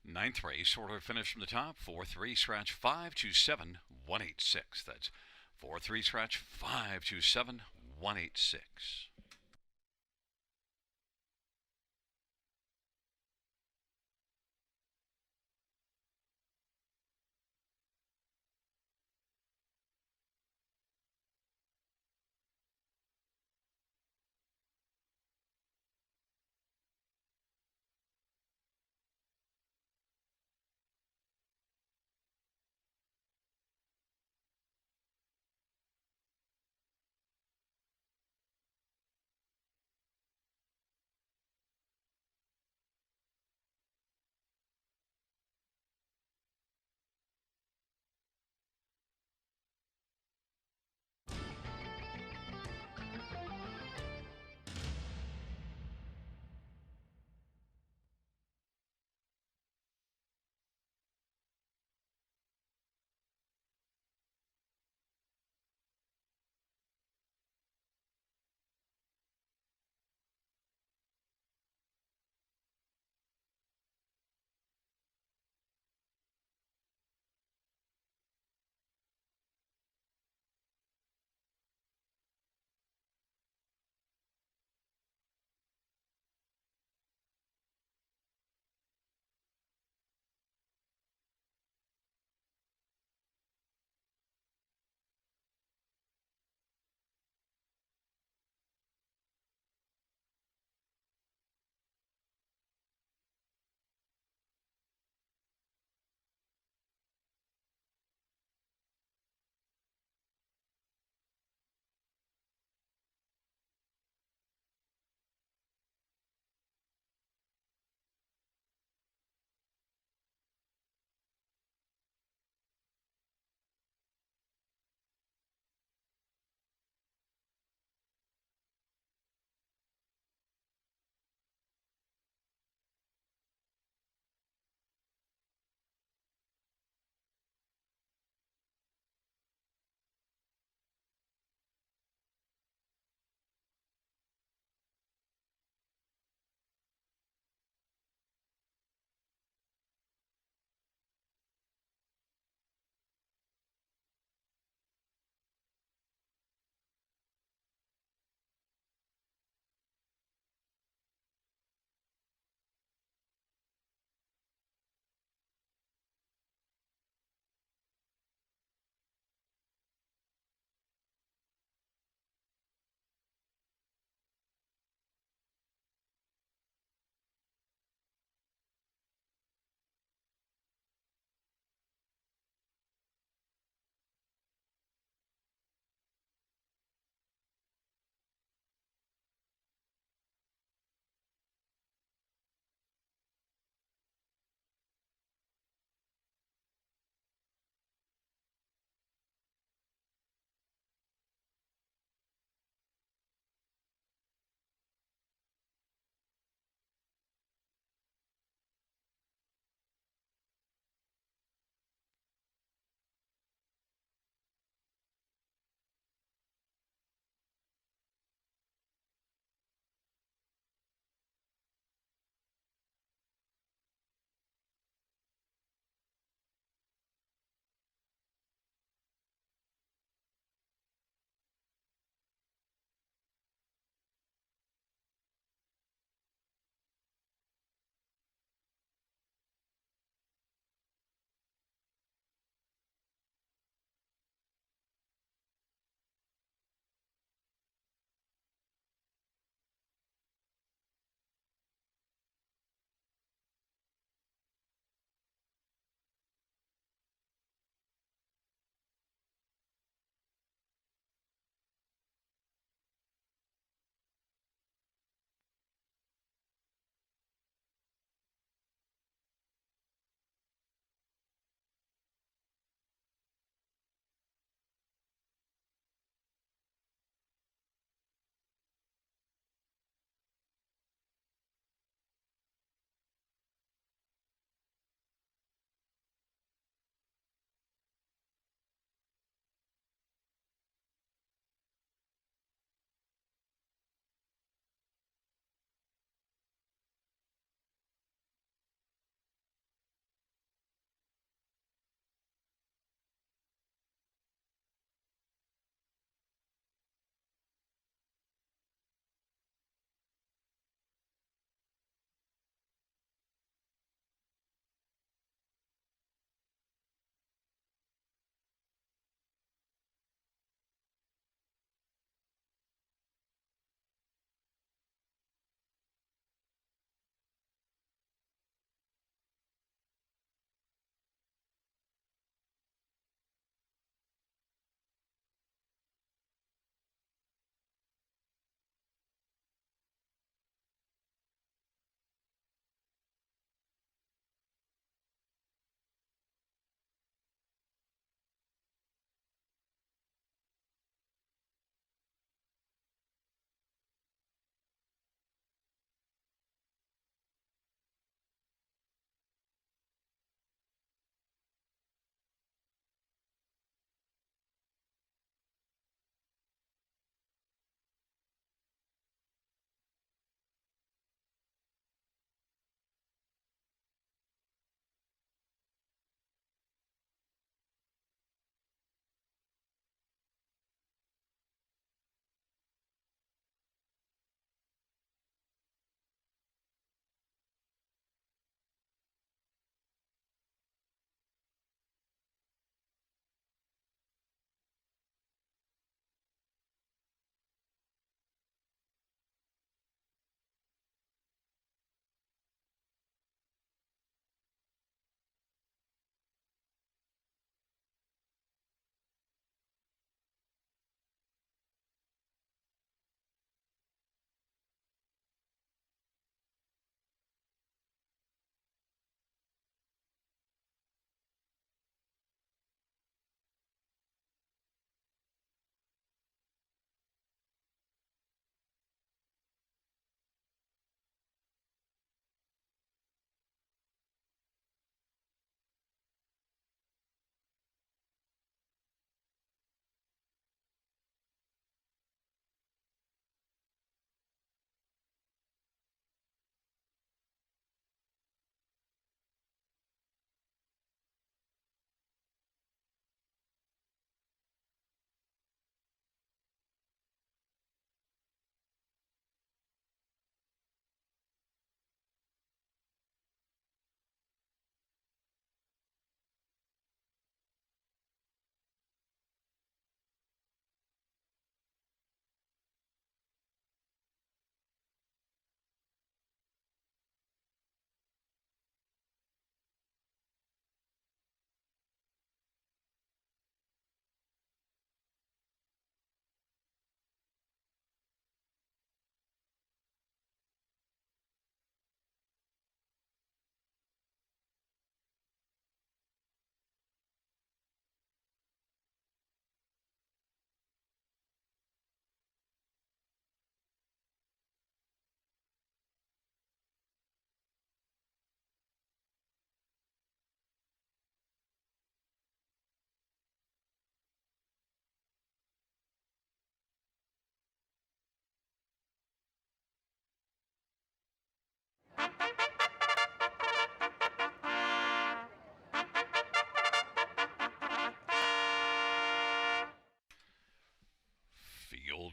[SPEAKER 1] Ninth race, order finish from the top, 4-3, scratch 527-186. That's 4-3, scratch 527-186.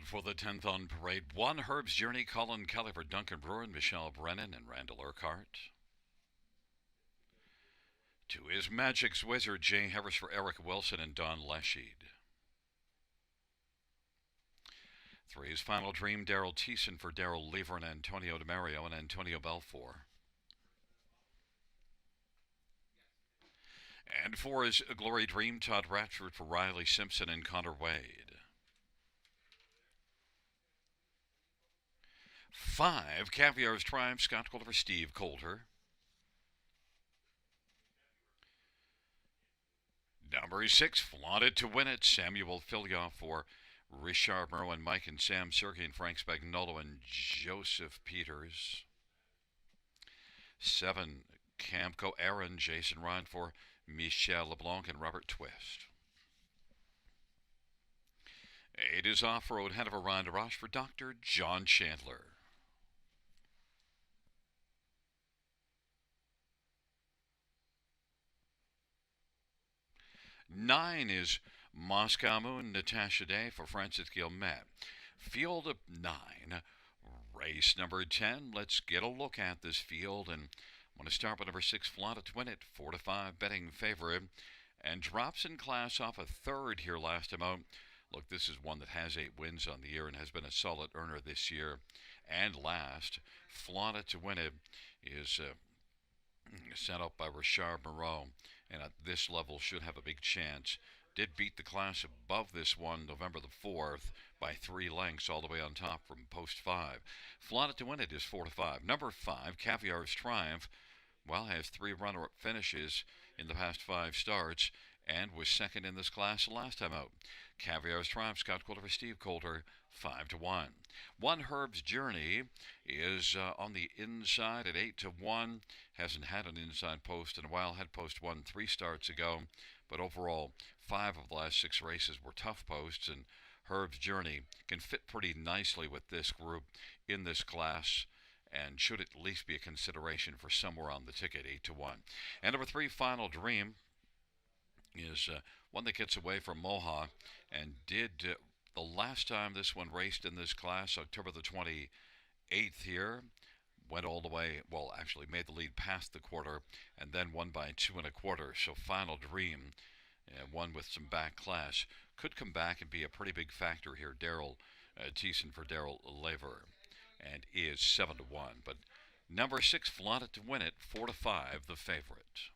[SPEAKER 1] for the 10th on parade. 1, Herb's Journey, Colin Kelly for Duncan Brewer and Michelle Brennan and Randall Urquhart. 2 is Magic's Wizard, Jay Harris for Eric Wilson and Don Lesheed. 3 is Final Dream, Daryl Thiessen for Daryl Lever and Antonio DeMario and Antonio Belfour. And 4 is Glory Dream, Todd Ratchford for Riley Simpson and Connor Wade. 5, Caviar's Triumph, Scott Coulter for Steve Coulter. Number 6, Flaunted to Win It, Samuel Filioff for Richard Moreau and Mike and Sam Sergey and Frank Spagnolo and Joseph Peters. 7, Camco Aaron, Jason Ryan for Michel LeBlanc and Robert Twist. 8 is Off-Road Hanover Ryan DeRoche for Dr. John Chandler. 9 is Moscow Moon, Natasha Day for Francis Guillemette. Field of 9, race number 10. Let's get a look at this field, and I'm going to start with number 6, Flaunted to Win It, 4-5 betting favorite, and drops in class off a third here last time out. Look, this is one that has 8 wins on the year and has been a solid earner this year and last. Flaunted to Win It is set up by Richard Moreau, and at this level should have a big chance. Did beat the class above this one November the 4th by 3 lengths all the way on top from post 5. Flaunted to Win It is 4-5. Number 5, Caviar's Triumph, well, has 3 runner-up finishes in the past 5 starts and was second in this class last time out. Caviar's Triumph, Scott Coulter for Steve Coulter, 5-1. 1, Herb's Journey is on the inside at 8-1. Hasn't had an inside post in a while. Had post 1 3 starts ago, but overall 5 of the last 6 races were tough posts, and Herb's Journey can fit pretty nicely with this group in this class and should at least be a consideration for somewhere on the ticket, 8-1. And number 3, Final Dream, is one that gets away from Mohawk and did the last time this one raced in this class, October the 28th here, went all the way, well, actually made the lead past the quarter and then won by 2 1/4. So Final Dream, one with some back class, could come back and be a pretty big factor here. Daryl Thiessen for Daryl Lever, and is 7-1. But number 6, Flaunted to Win It, 4-5, the favorite.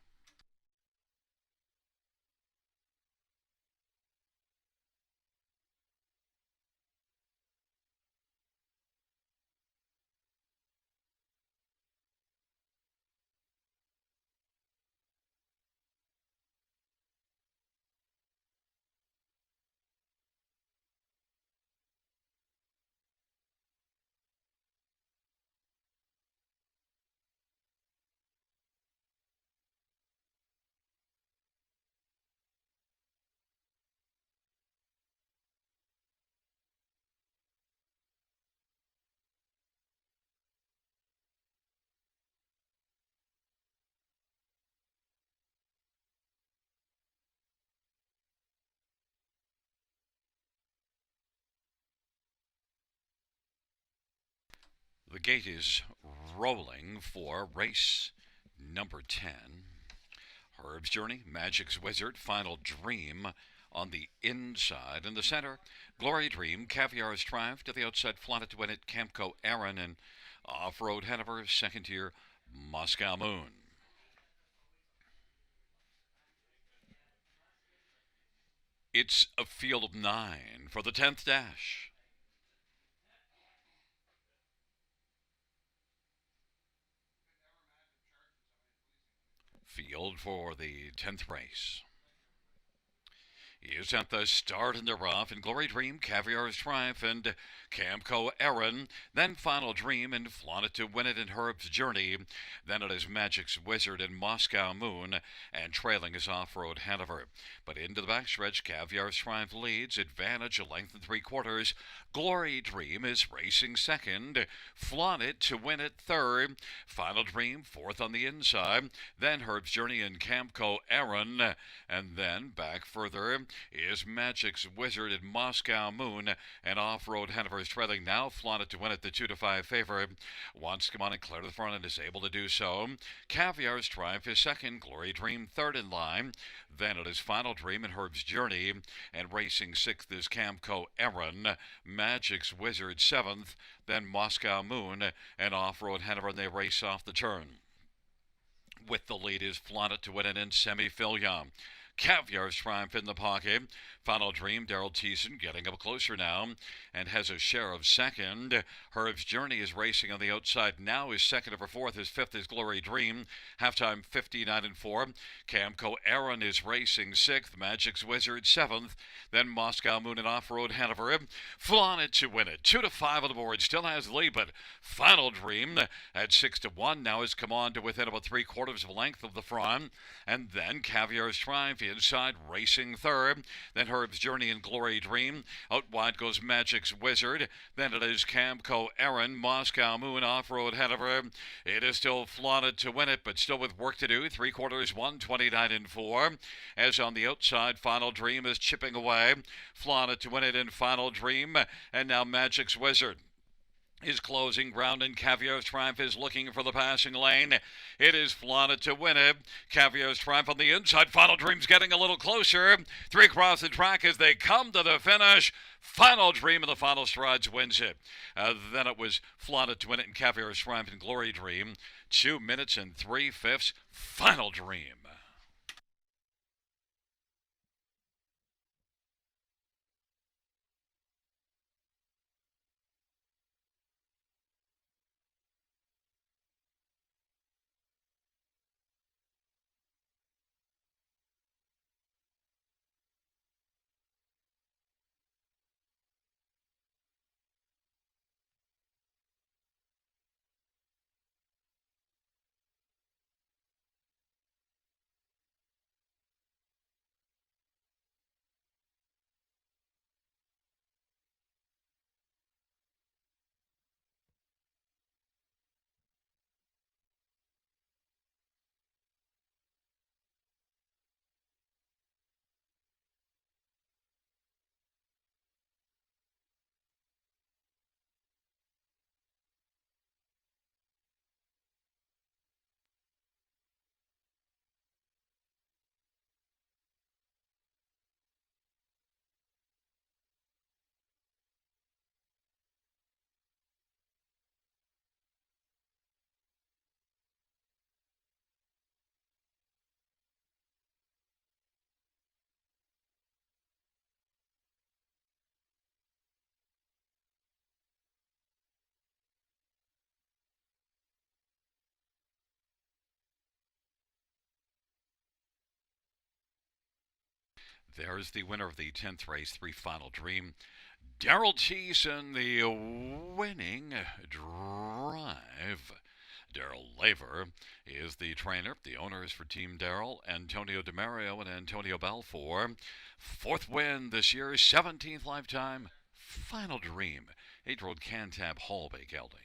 [SPEAKER 1] The gate is rolling for race number 10. Herb's Journey, Magic's Wizard, Final Dream on the inside. In the center, Glory Dream, Caviar's Triumph. To the outside, Flaunted to Win It, Camco Aaron, and Off-Road Hanover, second tier, Moscow Moon. It's a field of 9 for the 10th dash. Field for the 10th race is at the start in the rough, and Glory Dream, Caviar's Triumph, and Camco Aaron. Then Final Dream and Flaunted to Win It in Herb's Journey. Then it is Magic's Wizard and Moscow Moon, and trailing is Off-Road Hanover. But into the backstretch, Caviar's Triumph leads, advantage a length and 3/4. Glory Dream is racing second. Flaunted to Win It third. Final Dream fourth on the inside. Then Herb's Journey and Camco Aaron, and then back further is Magic's Wizard and Moscow Moon, and Off-Road Hanover is trailing now. Flaunted to win at the 2-5 favor. Wants to come on and clear to the front and is able to do so. Caviar's Triumph is second. Glory Dream third in line. Then it is Final Dream and Herb's Journey. And racing sixth is Camco Aaron. Magic's Wizard seventh. Then Moscow Moon and Off-Road Hanover, and they race off the turn. With the lead is Flaunted to win it in Semifilia. Caviar's Triumph in the pocket. Final Dream, Daryl Thiessen getting up closer now and has a share of second. Herb's Journey is racing on the outside now. Is second over fourth. His fifth is Glory Dream. Halftime 59-4. Camco Aaron is racing sixth. Magic's Wizard seventh. Then Moscow Moon and Off-Road Hanover. Flaunted to win it. 2-5 on the board. Still has the lead, but Final Dream at 6-1 now has come on to within about 3/4 of a length of the front. And then Caviar's Triumph inside racing third. Then Herb's Journey and Glory Dream. Out wide goes Magic's Wizard. Then it is Camco Aaron, Moscow Moon, Off-Road Hanover. It is still Flaunted to win it, but still with work to do. 3/4, 129-4. As on the outside, Final Dream is chipping away. Flaunted to win it in Final Dream. And now Magic's Wizard is closing ground, and Caviar's Triumph is looking for the passing lane. It is Flaunted to win it. Caviar's Triumph on the inside. Final Dream's getting a little closer. Three across the track as they come to the finish. Final Dream in the final strides wins it. Then it was Flaunted to win it, and Caviar's Triumph and Glory Dream. 2 minutes and 3/5. Final Dream. There's the winner of the 10th race, 3 Final Dream. Daryl Thiessen, the winning drive. Daryl Laver is the trainer. The owners for Team Daryl, Antonio DeMario and Antonio Balfour. Fourth win this year, 17th lifetime. Final Dream. 8-year-old Cantab Hallbay gelding.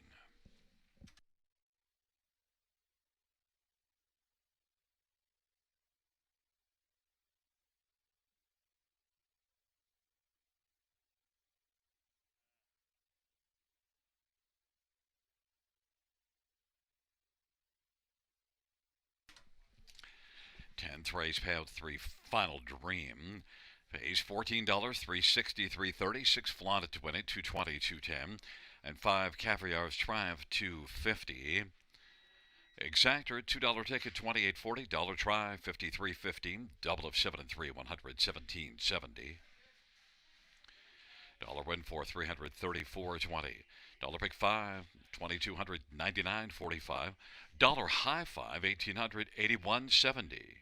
[SPEAKER 1] Tenth race payout 3 Final Dream. Pays $14, 360, 330, 6 Flaunted to win it, 220, 210, and 5 Caviar's Triumph, 250. Exactor, $2 ticket, 28.40. Dollar try, 53.15. Double of 7 and 3, 117.70. Dollar win for 334.20. Dollar pick 5, 2299.45. Dollar high 5, 1881.70.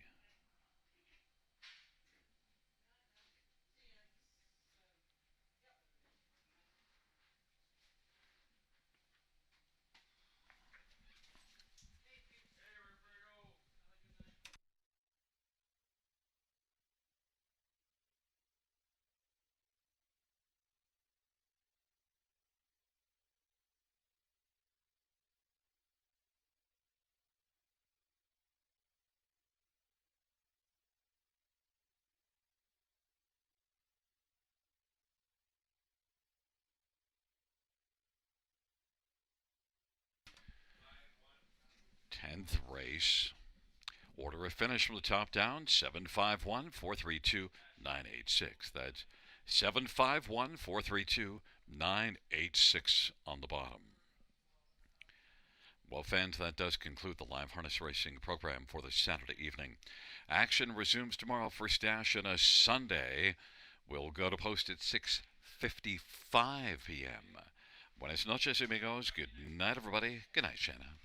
[SPEAKER 1] 9th race. Order of finish from the top down, 751 432 986. That's 751 432 986 on the bottom. Well, fans, that does conclude the live harness racing program for this Saturday evening. Action resumes tomorrow. First dash on a Sunday. We'll go to post at 6:55 p.m. Buenas noches, amigos. Good night, everybody. Good night, Shanna.